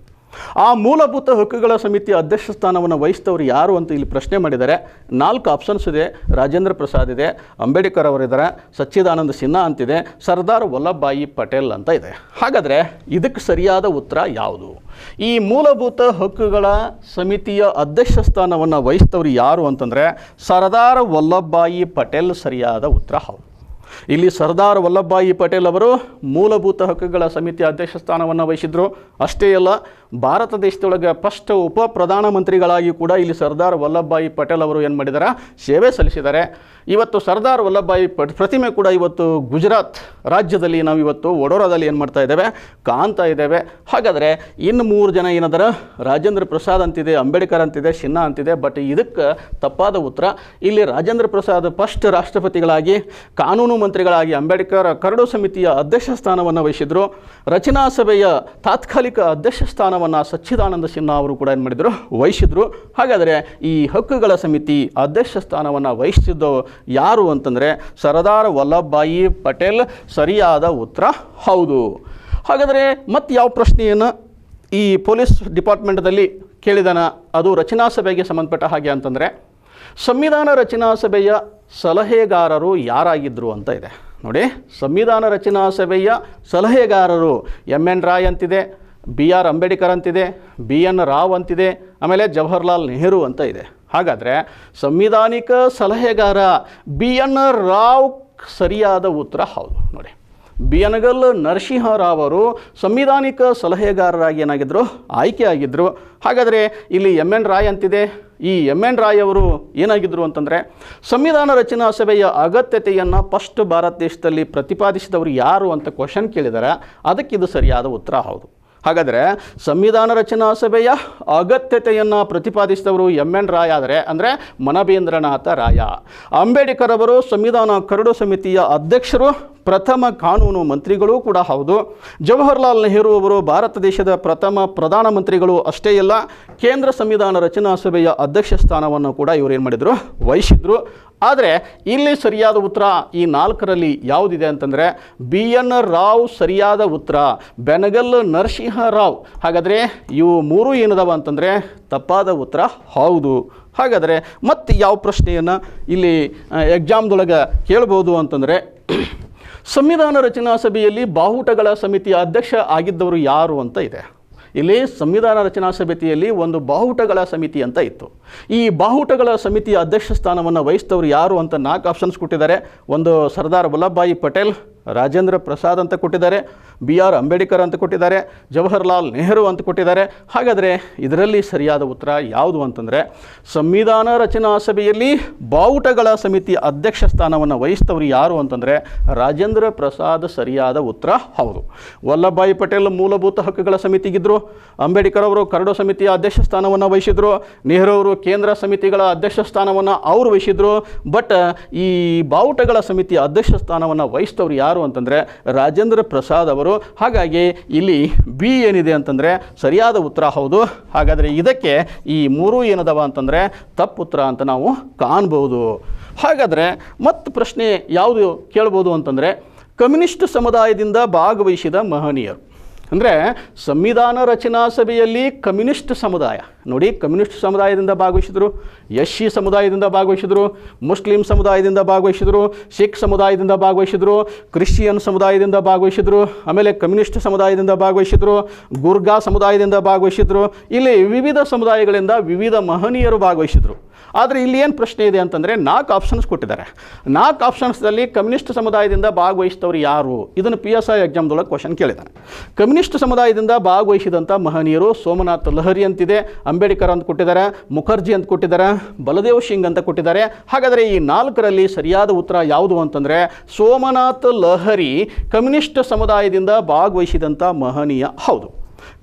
Speaker 1: ಆ ಮೂಲಭೂತ ಹಕ್ಕುಗಳ ಸಮಿತಿಯ ಅಧ್ಯಕ್ಷ ಸ್ಥಾನವನ್ನು ವಹಿಸಿದವರು ಯಾರು ಅಂತ ಇಲ್ಲಿ ಪ್ರಶ್ನೆ ಮಾಡಿದ್ದಾರೆ. 4 ಆಪ್ಷನ್ಸ್ ಇದೆ. ರಾಜೇಂದ್ರ ಪ್ರಸಾದ್ ಇದೆ, ಅಂಬೇಡ್ಕರ್ ಅವರಿದ್ದಾರೆ, ಸಚ್ಚಿದಾನಂದ ಸಿನ್ಹಾ ಅಂತಿದೆ, ಸರ್ದಾರ್ ವಲ್ಲಭಭಾಯಿ ಪಟೇಲ್ ಅಂತ ಇದೆ. ಹಾಗಾದರೆ ಇದಕ್ಕೆ ಸರಿಯಾದ ಉತ್ತರ ಯಾವುದು? ಈ ಮೂಲಭೂತ ಹಕ್ಕುಗಳ ಸಮಿತಿಯ ಅಧ್ಯಕ್ಷ ಸ್ಥಾನವನ್ನು ವಹಿಸಿದವರು ಯಾರು ಅಂತಂದರೆ ಸರ್ದಾರ್ ವಲ್ಲಭಭಾಯಿ ಪಟೇಲ್ ಸರಿಯಾದ ಉತ್ತರ ಹೌದು. ಇಲ್ಲಿ ಸರ್ದಾರ್ ವಲ್ಲಭಭಾಯಿ ಪಟೇಲ್ ಅವರು ಮೂಲಭೂತ ಹಕ್ಕುಗಳ ಸಮಿತಿಯ ಅಧ್ಯಕ್ಷ ಸ್ಥಾನವನ್ನು ವಹಿಸಿದರು. ಅಷ್ಟೇ ಅಲ್ಲ, ಭಾರತ ದೇಶದೊಳಗೆ ಫಸ್ಟ್ ಉಪ ಪ್ರಧಾನಮಂತ್ರಿಗಳಾಗಿ ಕೂಡ ಇಲ್ಲಿ ಸರ್ದಾರ್ ವಲ್ಲಭಭಾಯಿ ಪಟೇಲ್ ಅವರು ಏನು ಮಾಡಿದ್ದಾರೆ, ಸೇವೆ ಸಲ್ಲಿಸಿದ್ದಾರೆ. ಇವತ್ತು ಸರ್ದಾರ್ ವಲ್ಲಭಭಾಯಿ ಪ್ರತಿಮೆ ಕೂಡ ಇವತ್ತು ಗುಜರಾತ್ ರಾಜ್ಯದಲ್ಲಿ ನಾವು ಇವತ್ತು ವಡೋರಾದಲ್ಲಿ ಏನು ಮಾಡ್ತಾ ಇದ್ದೇವೆ, ಕಾಣ್ತಾ ಇದ್ದೇವೆ. ಹಾಗಾದರೆ ಇನ್ನು 3 ಜನ ಏನಾದರೆ ರಾಜೇಂದ್ರ ಪ್ರಸಾದ್ ಅಂತಿದೆ, ಅಂಬೇಡ್ಕರ್ ಅಂತಿದೆ, ಸಿನ್ಹಾ ಅಂತಿದೆ. ಬಟ್ ಇದಕ್ಕೆ ತಪ್ಪಾದ ಉತ್ತರ. ಇಲ್ಲಿ ರಾಜೇಂದ್ರ ಪ್ರಸಾದ್ ಫಸ್ಟ್ ರಾಷ್ಟ್ರಪತಿಗಳಾಗಿ, ಕಾನೂನು ಮಂತ್ರಿಗಳಾಗಿ ಅಂಬೇಡ್ಕರ್ ಕರಡು ಸಮಿತಿಯ ಅಧ್ಯಕ್ಷ ಸ್ಥಾನವನ್ನು ವಹಿಸಿದರು. ರಚನಾ ಸಭೆಯ ತಾತ್ಕಾಲಿಕ ಅಧ್ಯಕ್ಷ ಸ್ಥಾನವನ್ನು ಸಚ್ಚಿದಾನಂದ ಸಿನ್ಹಾ ಅವರು ಕೂಡ ಏನು ಮಾಡಿದರು, ವಹಿಸಿದರು. ಹಾಗಾದರೆ ಈ ಹಕ್ಕುಗಳ ಸಮಿತಿ ಅಧ್ಯಕ್ಷ ಸ್ಥಾನವನ್ನು ವಹಿಸಿದ್ದು ಯಾರು ಅಂತಂದರೆ ಸರ್ದಾರ್ ವಲ್ಲಭಭಾಯಿ ಪಟೇಲ್ ಸರಿಯಾದ ಉತ್ತರ ಹೌದು. ಹಾಗಾದರೆ ಮತ್ತೆ ಯಾವ ಪ್ರಶ್ನೆಯನ್ನು ಈ ಪೊಲೀಸ್ ಡಿಪಾರ್ಟ್ಮೆಂಟ್ದಲ್ಲಿ ಕೇಳಿದಾನ, ಅದು ರಚನಾ ಸಭೆಗೆ ಸಂಬಂಧಪಟ್ಟ ಹಾಗೆ ಅಂತಂದರೆ ಸಂವಿಧಾನ ರಚನಾ ಸಭೆಯ ಸಲಹೆಗಾರರು ಯಾರಾಗಿದ್ದರು ಅಂತ ಇದೆ. ನೋಡಿ, ಸಂವಿಧಾನ ರಚನಾ ಸಭೆಯ ಸಲಹೆಗಾರರು MN ರಾಯ್ ಅಂತಿದೆ, BR ಅಂಬೇಡ್ಕರ್ ಅಂತಿದೆ, BN ರಾವ್ ಅಂತಿದೆ, ಆಮೇಲೆ ಜವಾಹರ್ಲಾಲ್ ನೆಹರು ಅಂತ ಇದೆ. ಹಾಗಾದರೆ ಸಂವಿಧಾನಿಕ ಸಲಹೆಗಾರ BN ರಾವ್ ಸರಿಯಾದ ಉತ್ತರ ಹೌದು. ನೋಡಿ, ಬಿಯನಗಲ್ ನರಸಿಂಹರಾವ್ ಅವರು ಸಂವಿಧಾನಿಕ ಸಲಹೆಗಾರರಾಗಿ ಏನಾಗಿದ್ದರು, ಆಯ್ಕೆ ಆಗಿದ್ದರು. ಹಾಗಾದರೆ ಇಲ್ಲಿ MN ರಾಯ್ ಅಂತಿದೆ. ಈ MN ರಾಯ್ ಅವರು ಏನಾಗಿದ್ದರು ಅಂತಂದರೆ ಸಂವಿಧಾನ ರಚನಾ ಸಭೆಯ ಅಗತ್ಯತೆಯನ್ನು ಫಸ್ಟ್ ಭಾರತ ದೇಶದಲ್ಲಿ ಪ್ರತಿಪಾದಿಸಿದವರು ಯಾರು ಅಂತ ಕ್ವಶನ್ ಕೇಳಿದ್ದಾರೆ. ಅದಕ್ಕಿದು ಸರಿಯಾದ ಉತ್ತರ ಹೌದು. ಹಾಗಾದರೆ ಸಂವಿಧಾನ ರಚನಾ ಸಭೆಯ ಅಗತ್ಯತೆಯನ್ನು ಪ್ರತಿಪಾದಿಸಿದವರು MN ರಾಯ್ ಆದರೆ ಅಂದರೆ ಮನಬೇಂದ್ರನಾಥ ರಾಯ. ಅಂಬೇಡ್ಕರ್ ಅವರು ಸಂವಿಧಾನ ಕರಡು ಸಮಿತಿಯ ಅಧ್ಯಕ್ಷರು ಪ್ರಥಮ ಕಾನೂನು ಮಂತ್ರಿಗಳೂ ಕೂಡ ಹೌದು. ಜವಾಹರ್ಲಾಲ್ ನೆಹರು ಅವರು ಭಾರತ ದೇಶದ ಪ್ರಥಮ ಪ್ರಧಾನಮಂತ್ರಿಗಳು ಅಷ್ಟೇ ಅಲ್ಲ, ಕೇಂದ್ರ ಸಂವಿಧಾನ ರಚನಾ ಸಭೆಯ ಅಧ್ಯಕ್ಷ ಸ್ಥಾನವನ್ನು ಕೂಡ ಇವರು ಏನು ಮಾಡಿದರು, ವಹಿಸಿದ್ರು. ಆದರೆ ಇಲ್ಲಿ ಸರಿಯಾದ ಉತ್ತರ ಈ 4ರಲ್ಲಿ ಯಾವುದಿದೆ ಅಂತಂದರೆ BN ರಾವ್ ಸರಿಯಾದ ಉತ್ತರ, ಬೆನಗಲ್ ನರಸಿಂಹರಾವ್. ಹಾಗಾದರೆ ಇವು 3 ಏನದವ ಅಂತಂದರೆ ತಪ್ಪಾದ ಉತ್ತರ ಹೌದು. ಹಾಗಾದರೆ ಮತ್ತೆ ಯಾವ ಪ್ರಶ್ನೆಯನ್ನು ಇಲ್ಲಿ ಎಕ್ಸಾಮ್ದೊಳಗೆ ಕೇಳ್ಬೋದು ಅಂತಂದರೆ, ಸಂವಿಧಾನ ರಚನಾ ಸಭೆಯಲ್ಲಿ ಬಾವುಟಗಳ ಸಮಿತಿಯ ಅಧ್ಯಕ್ಷ ಆಗಿದ್ದವರು ಯಾರು ಅಂತ ಇದೆ. ಇಲ್ಲಿ ಸಂವಿಧಾನ ರಚನಾ ಸಮಿತಿಯಲ್ಲಿ ಒಂದು ಬಾವುಟಗಳ ಸಮಿತಿ ಅಂತ ಇತ್ತು. ಈ ಬಾವುಟಗಳ ಸಮಿತಿಯ ಅಧ್ಯಕ್ಷ ಸ್ಥಾನವನ್ನು ವಹಿಸಿದವರು ಯಾರು ಅಂತ 4 ಆಪ್ಷನ್ಸ್ ಕೊಟ್ಟಿದ್ದಾರೆ. ಒಂದು ಸರ್ದಾರ್ ವಲ್ಲಭಭಾಯಿ ಪಟೇಲ್, ರಾಜೇಂದ್ರ ಪ್ರಸಾದ್ ಅಂತ ಕೊಟ್ಟಿದ್ದಾರೆ, BR ಅಂಬೇಡ್ಕರ್ ಅಂತ ಕೊಟ್ಟಿದ್ದಾರೆ, ಜವಾಹರ್ಲಾಲ್ ನೆಹರು ಅಂತ ಕೊಟ್ಟಿದ್ದಾರೆ. ಹಾಗಾದರೆ ಇದರಲ್ಲಿ ಸರಿಯಾದ ಉತ್ತರ ಯಾವುದು ಅಂತಂದರೆ ಸಂವಿಧಾನ ರಚನಾ ಸಭೆಯಲ್ಲಿ ಬಾವುಟಗಳ ಸಮಿತಿ ಅಧ್ಯಕ್ಷ ಸ್ಥಾನವನ್ನು ವಹಿಸಿದವರು ಯಾರು ಅಂತಂದರೆ ರಾಜೇಂದ್ರ ಪ್ರಸಾದ್ ಸರಿಯಾದ ಉತ್ತರ ಹೌದು. ವಲ್ಲಭಭಾಯಿ ಪಟೇಲ್ ಮೂಲಭೂತ ಹಕ್ಕುಗಳ ಸಮಿತಿಗಿದ್ದರು, ಅಂಬೇಡ್ಕರ್ ಅವರು ಕರಡು ಸಮಿತಿಯ ಅಧ್ಯಕ್ಷ ಸ್ಥಾನವನ್ನು ವಹಿಸಿದರು, ನೆಹರು ಅವರು ಕೇಂದ್ರ ಸಮಿತಿಗಳ ಅಧ್ಯಕ್ಷ ಸ್ಥಾನವನ್ನು ಅವರು ವಹಿಸಿದರು. ಬಟ್ ಈ ಬಾವುಟಗಳ ಸಮಿತಿಯ ಅಧ್ಯಕ್ಷ ಸ್ಥಾನವನ್ನು ವಹಿಸಿದವರು ಯಾರು ಅಂತಂದರೆ ರಾಜೇಂದ್ರ ಪ್ರಸಾದ್ ಅವರು. ಹಾಗಾಗಿ ಇಲ್ಲಿ ಬಿ ಏನಿದೆ ಅಂತಂದರೆ ಸರಿಯಾದ ಉತ್ತರ ಹೌದು. ಹಾಗಾದರೆ ಇದಕ್ಕೆ ಈ 3 ಏನದವ ಅಂತಂದರೆ ತಪ್ಪುತ್ತರ ಅಂತ ನಾವು ಕಾಣ್ಬೋದು. ಹಾಗಾದರೆ ಮತ್ತೆ ಪ್ರಶ್ನೆ ಯಾವುದು ಕೇಳ್ಬೋದು ಅಂತಂದರೆ ಕಮ್ಯುನಿಸ್ಟ್ ಸಮುದಾಯದಿಂದ ಭಾಗವಹಿಸಿದ ಮಹನೀಯರು. ಅಂದರೆ ಸಂವಿಧಾನ ರಚನಾ ಸಭೆಯಲ್ಲಿ ಕಮ್ಯುನಿಸ್ಟ್ ಸಮುದಾಯ ನೋಡಿ, ಕಮ್ಯುನಿಸ್ಟ್ ಸಮುದಾಯದಿಂದ ಭಾಗವಹಿಸಿದರು, SC ಸಮುದಾಯದಿಂದ ಭಾಗವಹಿಸಿದರು, ಮುಸ್ಲಿಂ ಸಮುದಾಯದಿಂದ ಭಾಗವಹಿಸಿದರು, ಸಿಖ್ ಸಮುದಾಯದಿಂದ ಭಾಗವಹಿಸಿದರು, ಕ್ರಿಶ್ಚಿಯನ್ ಸಮುದಾಯದಿಂದ ಭಾಗವಹಿಸಿದರು, ಆಮೇಲೆ ಕಮ್ಯುನಿಸ್ಟ್ ಸಮುದಾಯದಿಂದ ಭಾಗವಹಿಸಿದರು, ಗುರ್ಗಾ ಸಮುದಾಯದಿಂದ ಭಾಗವಹಿಸಿದರು. ಇಲ್ಲಿ ವಿವಿಧ ಸಮುದಾಯಗಳಿಂದ ವಿವಿಧ ಮಹನೀಯರು ಭಾಗವಹಿಸಿದರು. ಆದರೆ ಇಲ್ಲಿ ಏನು ಪ್ರಶ್ನೆ ಇದೆ ಅಂತಂದರೆ 4 ಆಪ್ಷನ್ಸ್ ಕೊಟ್ಟಿದ್ದಾರೆ. 4 ಆಪ್ಷನ್ಸ್ದಲ್ಲಿ ಕಮ್ಯುನಿಸ್ಟ್ ಸಮುದಾಯದಿಂದ ಭಾಗವಹಿಸಿದವರು ಯಾರು, ಇದನ್ನು PSI ಎಕ್ಸಾಮ್ದೊಳಗೆ ಕ್ವಶನ್ ಕೇಳಿದ್ದಾನೆ. ಕಮ್ಯುನಿಸ್ಟ್ ಸಮುದಾಯದಿಂದ ಭಾಗವಹಿಸಿದಂಥ ಮಹನೀಯರು ಸೋಮನಾಥ್ ಲಹರಿ ಅಂತಿದೆ, ಅಂಬೇಡ್ಕರ್ ಅಂತ ಕೊಟ್ಟಿದ್ದಾರೆ, ಮುಖರ್ಜಿ ಅಂತ ಕೊಟ್ಟಿದ್ದಾರೆ, ಬಲದೇವ್ ಸಿಂಗ್ ಅಂತ ಕೊಟ್ಟಿದ್ದಾರೆ. ಹಾಗಾದರೆ ಈ 4ರಲ್ಲಿ ಸರಿಯಾದ ಉತ್ತರ ಯಾವುದು ಅಂತಂದರೆ ಸೋಮನಾಥ್ ಲಹರಿ ಕಮ್ಯುನಿಸ್ಟ್ ಸಮುದಾಯದಿಂದ ಭಾಗವಹಿಸಿದಂಥ ಮಹನೀಯ ಹೌದು.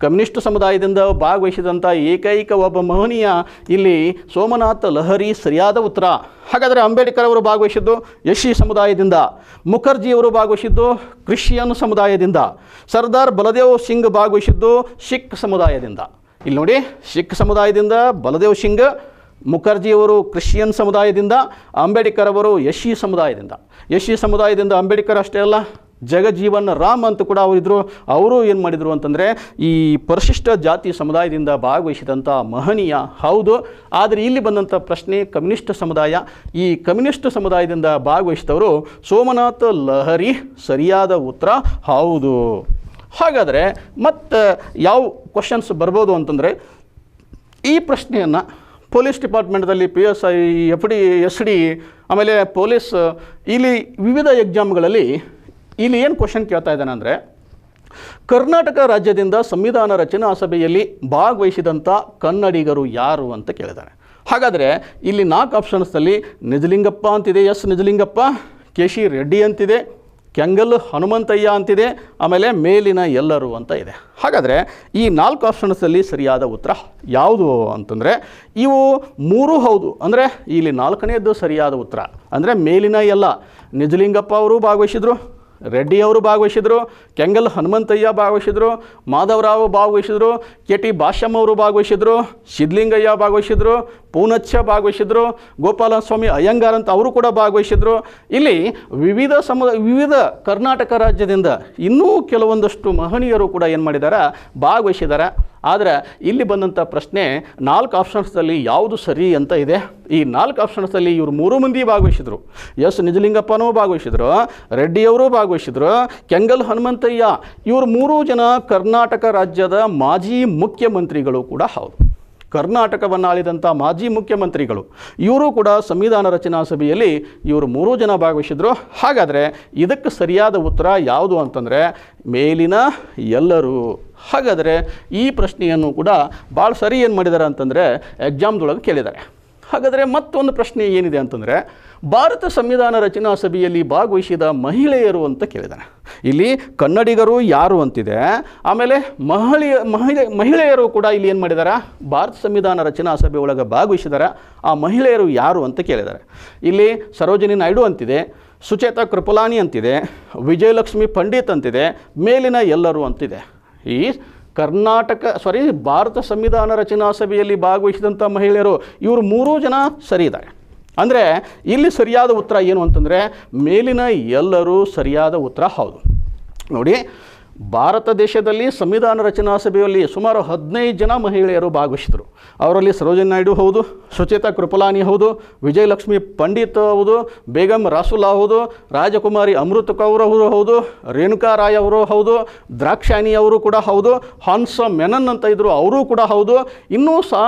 Speaker 1: ಕಮ್ಯುನಿಸ್ಟ್ ಸಮುದಾಯದಿಂದ ಭಾಗವಹಿಸಿದಂಥ ಏಕೈಕ ಒಬ್ಬ ಮಹನೀಯ ಇಲ್ಲಿ ಸೋಮನಾಥ್ ಲಹರಿ ಸರಿಯಾದ ಉತ್ತರ. ಹಾಗಾದರೆ ಅಂಬೇಡ್ಕರ್ ಅವರು ಭಾಗವಹಿಸಿದ್ದು SC ಸಮುದಾಯದಿಂದ, ಮುಖರ್ಜಿಯವರು ಭಾಗವಹಿಸಿದ್ದು ಕ್ರಿಶ್ಚಿಯನ್ ಸಮುದಾಯದಿಂದ, ಸರ್ದಾರ್ ಬಲದೇವ್ ಸಿಂಗ್ ಭಾಗವಹಿಸಿದ್ದು ಸಿಖ್ ಸಮುದಾಯದಿಂದ. ಇಲ್ಲಿ ನೋಡಿ, ಸಿಖ್ ಸಮುದಾಯದಿಂದ ಬಲದೇವ್ ಸಿಂಗ್, ಮುಖರ್ಜಿಯವರು ಕ್ರಿಶ್ಚಿಯನ್ ಸಮುದಾಯದಿಂದ, ಅಂಬೇಡ್ಕರ್ ಅವರು SC ಸಮುದಾಯದಿಂದ. SC ಸಮುದಾಯದಿಂದ ಅಂಬೇಡ್ಕರ್ ಅಷ್ಟೇ ಅಲ್ಲ, ಜಗಜೀವನ್ ರಾಮ್ ಅಂತ ಕೂಡ ಅವರಿದ್ದರು. ಅವರು ಏನು ಮಾಡಿದರು ಅಂತಂದರೆ ಈ ಪರಿಶಿಷ್ಟ ಜಾತಿ ಸಮುದಾಯದಿಂದ ಭಾಗವಹಿಸಿದಂಥ ಮಹನೀಯ ಹೌದು. ಆದರೆ ಇಲ್ಲಿ ಬಂದಂಥ ಪ್ರಶ್ನೆ ಕಮ್ಯುನಿಸ್ಟ್ ಸಮುದಾಯ. ಈ ಕಮ್ಯುನಿಸ್ಟ್ ಸಮುದಾಯದಿಂದ ಭಾಗವಹಿಸಿದವರು ಸೋಮನಾಥ್ ಲಹರಿ ಸರಿಯಾದ ಉತ್ತರ ಹೌದು. ಹಾಗಾದರೆ ಮತ್ತು ಯಾವ ಕ್ವಶನ್ಸ್ ಬರ್ಬೋದು ಅಂತಂದರೆ ಈ ಪ್ರಶ್ನೆಯನ್ನು ಪೊಲೀಸ್ ಡಿಪಾರ್ಟ್ಮೆಂಟ್ದಲ್ಲಿ PSI, FD, SD ಆಮೇಲೆ ಪೊಲೀಸ್ ಇಲ್ಲಿ ವಿವಿಧ ಎಕ್ಸಾಮ್ಗಳಲ್ಲಿ ಇಲ್ಲಿ ಏನು ಕ್ವಶನ್ ಕೇಳ್ತಾ ಇದ್ದಾನೆ ಅಂದರೆ ಕರ್ನಾಟಕ ರಾಜ್ಯದಿಂದ ಸಂವಿಧಾನ ರಚನಾ ಸಭೆಯಲ್ಲಿ ಭಾಗವಹಿಸಿದಂಥ ಕನ್ನಡಿಗರು ಯಾರು ಅಂತ ಕೇಳಿದ್ದಾನೆ. ಹಾಗಾದರೆ ಇಲ್ಲಿ 4 ಆಪ್ಷನ್ಸ್ನಲ್ಲಿ ನಿಜಲಿಂಗಪ್ಪ ಅಂತಿದೆ, S ನಿಜಲಿಂಗಪ್ಪ, KC ರೆಡ್ಡಿ ಅಂತಿದೆ, ಕೆಂಗಲ್ ಹನುಮಂತಯ್ಯ ಅಂತಿದೆ, ಆಮೇಲೆ ಮೇಲಿನ ಎಲ್ಲರೂ ಅಂತ ಇದೆ. ಹಾಗಾದರೆ ಈ 4 ಆಪ್ಷನ್ಸಲ್ಲಿ ಸರಿಯಾದ ಉತ್ತರ ಯಾವುದು ಅಂತಂದರೆ ಇವು 3 ಹೌದು. ಅಂದರೆ ಇಲ್ಲಿ 4ನೇದು ಸರಿಯಾದ ಉತ್ತರ ಅಂದರೆ ಮೇಲಿನ ಎಲ್ಲ. ನಿಜಲಿಂಗಪ್ಪ ಅವರು ಭಾಗವಹಿಸಿದರು, ರೆಡ್ಡಿ ಅವರು ಭಾಗವಹಿಸಿದರು, ಕೆಂಗಲ್ ಹನುಮಂತಯ್ಯ ಭಾಗವಹಿಸಿದರು, ಮಾಧವರಾವ್ ಭಾಗವಹಿಸಿದರು, KT ಭಾಷ್ಯಮ್ ಅವರು ಭಾಗವಹಿಸಿದರು, ಸಿದ್ಧಲಿಂಗಯ್ಯ ಭಾಗವಹಿಸಿದರು, ಪೂನಚ್ಚ ಭಾಗವಹಿಸಿದರು, ಗೋಪಾಲಸ್ವಾಮಿ ಅಯ್ಯಂಗಾರ್ ಅಂತ ಅವರು ಕೂಡ ಭಾಗವಹಿಸಿದರು. ಇಲ್ಲಿ ವಿವಿಧ ಕರ್ನಾಟಕ ರಾಜ್ಯದಿಂದ ಇನ್ನೂ ಕೆಲವೊಂದಷ್ಟು ಮಹನೀಯರು ಕೂಡ ಏನು ಮಾಡಿದ್ದಾರೆ, ಭಾಗವಹಿಸಿದ್ದಾರೆ. ಆದರೆ ಇಲ್ಲಿ ಬಂದಂಥ ಪ್ರಶ್ನೆ 4 ಆಪ್ಷನ್ಸ್ದಲ್ಲಿ ಯಾವುದು ಸರಿ ಅಂತ ಇದೆ. ಈ 4 ಆಪ್ಷನ್ಸಲ್ಲಿ ಇವರು 3 ಮಂದಿ ಭಾಗವಹಿಸಿದರು. S ನಿಜಲಿಂಗಪ್ಪನೂ ಭಾಗವಹಿಸಿದರು, ರೆಡ್ಡಿಯವರು ಭಾಗವಹಿಸಿದರು, ಕೆಂಗಲ್ ಹನುಮಂತಯ್ಯ. ಇವರು 3 ಜನ ಕರ್ನಾಟಕ ರಾಜ್ಯದ ಮಾಜಿ ಮುಖ್ಯಮಂತ್ರಿಗಳು ಕೂಡ ಹೌದು. ಕರ್ನಾಟಕವನ್ನು ಆಳಿದಂಥ ಮಾಜಿ ಮುಖ್ಯಮಂತ್ರಿಗಳು ಇವರು ಕೂಡ ಸಂವಿಧಾನ ರಚನಾ ಸಭೆಯಲ್ಲಿ ಇವರು 3 ಜನ ಭಾಗವಹಿಸಿದರು. ಹಾಗಾದರೆ ಇದಕ್ಕೆ ಸರಿಯಾದ ಉತ್ತರ ಯಾವುದು ಅಂತಂದರೆ ಮೇಲಿನ ಎಲ್ಲರೂ. ಹಾಗಾದರೆ ಈ ಪ್ರಶ್ನೆಯನ್ನು ಕೂಡ ಭಾಳ ಸರಿ ಏನು ಮಾಡಿದ್ದಾರೆ ಅಂತಂದರೆ ಎಕ್ಸಾಮ್ದೊಳಗೆ ಕೇಳಿದ್ದಾರೆ. ಹಾಗಾದರೆ ಮತ್ತೊಂದು ಪ್ರಶ್ನೆ ಏನಿದೆ ಅಂತಂದರೆ ಭಾರತ ಸಂವಿಧಾನ ರಚನಾ ಸಭೆಯಲ್ಲಿ ಭಾಗವಹಿಸಿದ ಮಹಿಳೆಯರು ಅಂತ ಕೇಳಿದ್ದಾರೆ. ಇಲ್ಲಿ ಕನ್ನಡಿಗರು ಯಾರು ಅಂತಿದೆ, ಆಮೇಲೆ ಮಹಿಳೆಯರು ಕೂಡ ಇಲ್ಲಿ ಏನು ಮಾಡಿದ್ದಾರೆ, ಭಾರತ ಸಂವಿಧಾನ ರಚನಾ ಸಭೆ ಒಳಗೆ ಭಾಗವಹಿಸಿದ್ದಾರೆ. ಆ ಮಹಿಳೆಯರು ಯಾರು ಅಂತ ಕೇಳಿದ್ದಾರೆ. ಇಲ್ಲಿ ಸರೋಜಿನಿ ನಾಯ್ಡು ಅಂತಿದೆ, ಸುಚೇತಾ ಕೃಪಲಾನಿ ಅಂತಿದೆ, ವಿಜಯಲಕ್ಷ್ಮಿ ಪಂಡಿತ್ ಅಂತಿದೆ, ಮೇಲಿನ ಎಲ್ಲರೂ ಅಂತಿದೆ. ಈ ಭಾರತ ಸಂವಿಧಾನ ರಚನಾ ಸಭೆಯಲ್ಲಿ ಭಾಗವಹಿಸಿದಂಥ ಮಹಿಳೆಯರು ಇವರು 3 ಜನ ಸರಿ ಇದ್ದಾರೆ. ಅಂದರೆ ಇಲ್ಲಿ ಸರಿಯಾದ ಉತ್ತರ ಏನು ಅಂತಂದರೆ ಮೇಲಿನ ಎಲ್ಲರೂ ಸರಿಯಾದ ಉತ್ತರ ಹೌದು. ನೋಡಿ, ಭಾರತ ದೇಶದಲ್ಲಿ ಸಂವಿಧಾನ ರಚನಾ ಸಭೆಯಲ್ಲಿ ಸುಮಾರು 15 ಜನ ಮಹಿಳೆಯರು ಭಾಗವಹಿಸಿದರು. ಅವರಲ್ಲಿ ಸರೋಜಿನಿ ನಾಯ್ಡು ಹೌದು, ಸುಚೇತಾ ಕೃಪಲಾನಿ ಹೌದು, ವಿಜಯಲಕ್ಷ್ಮಿ ಪಂಡಿತ್ ಹೌದು, ಬೇಗಂ ರಾಸುಲ್ಲಾ ಹೌದು, ರಾಜಕುಮಾರಿ ಅಮೃತ ಕೌರ್ ಅವರು ಹೌದು, ರೇಣುಕಾ ರಾಯ್ ಅವರು ಹೌದು, ದ್ರಾಕ್ಷಾಯಿಣಿ ಅವರು ಕೂಡ ಹೌದು, ಹನ್ಸ ಮೆನನ್ ಅಂತ ಇದ್ದರು ಅವರು ಕೂಡ ಹೌದು. ಇನ್ನೂ ಸಹ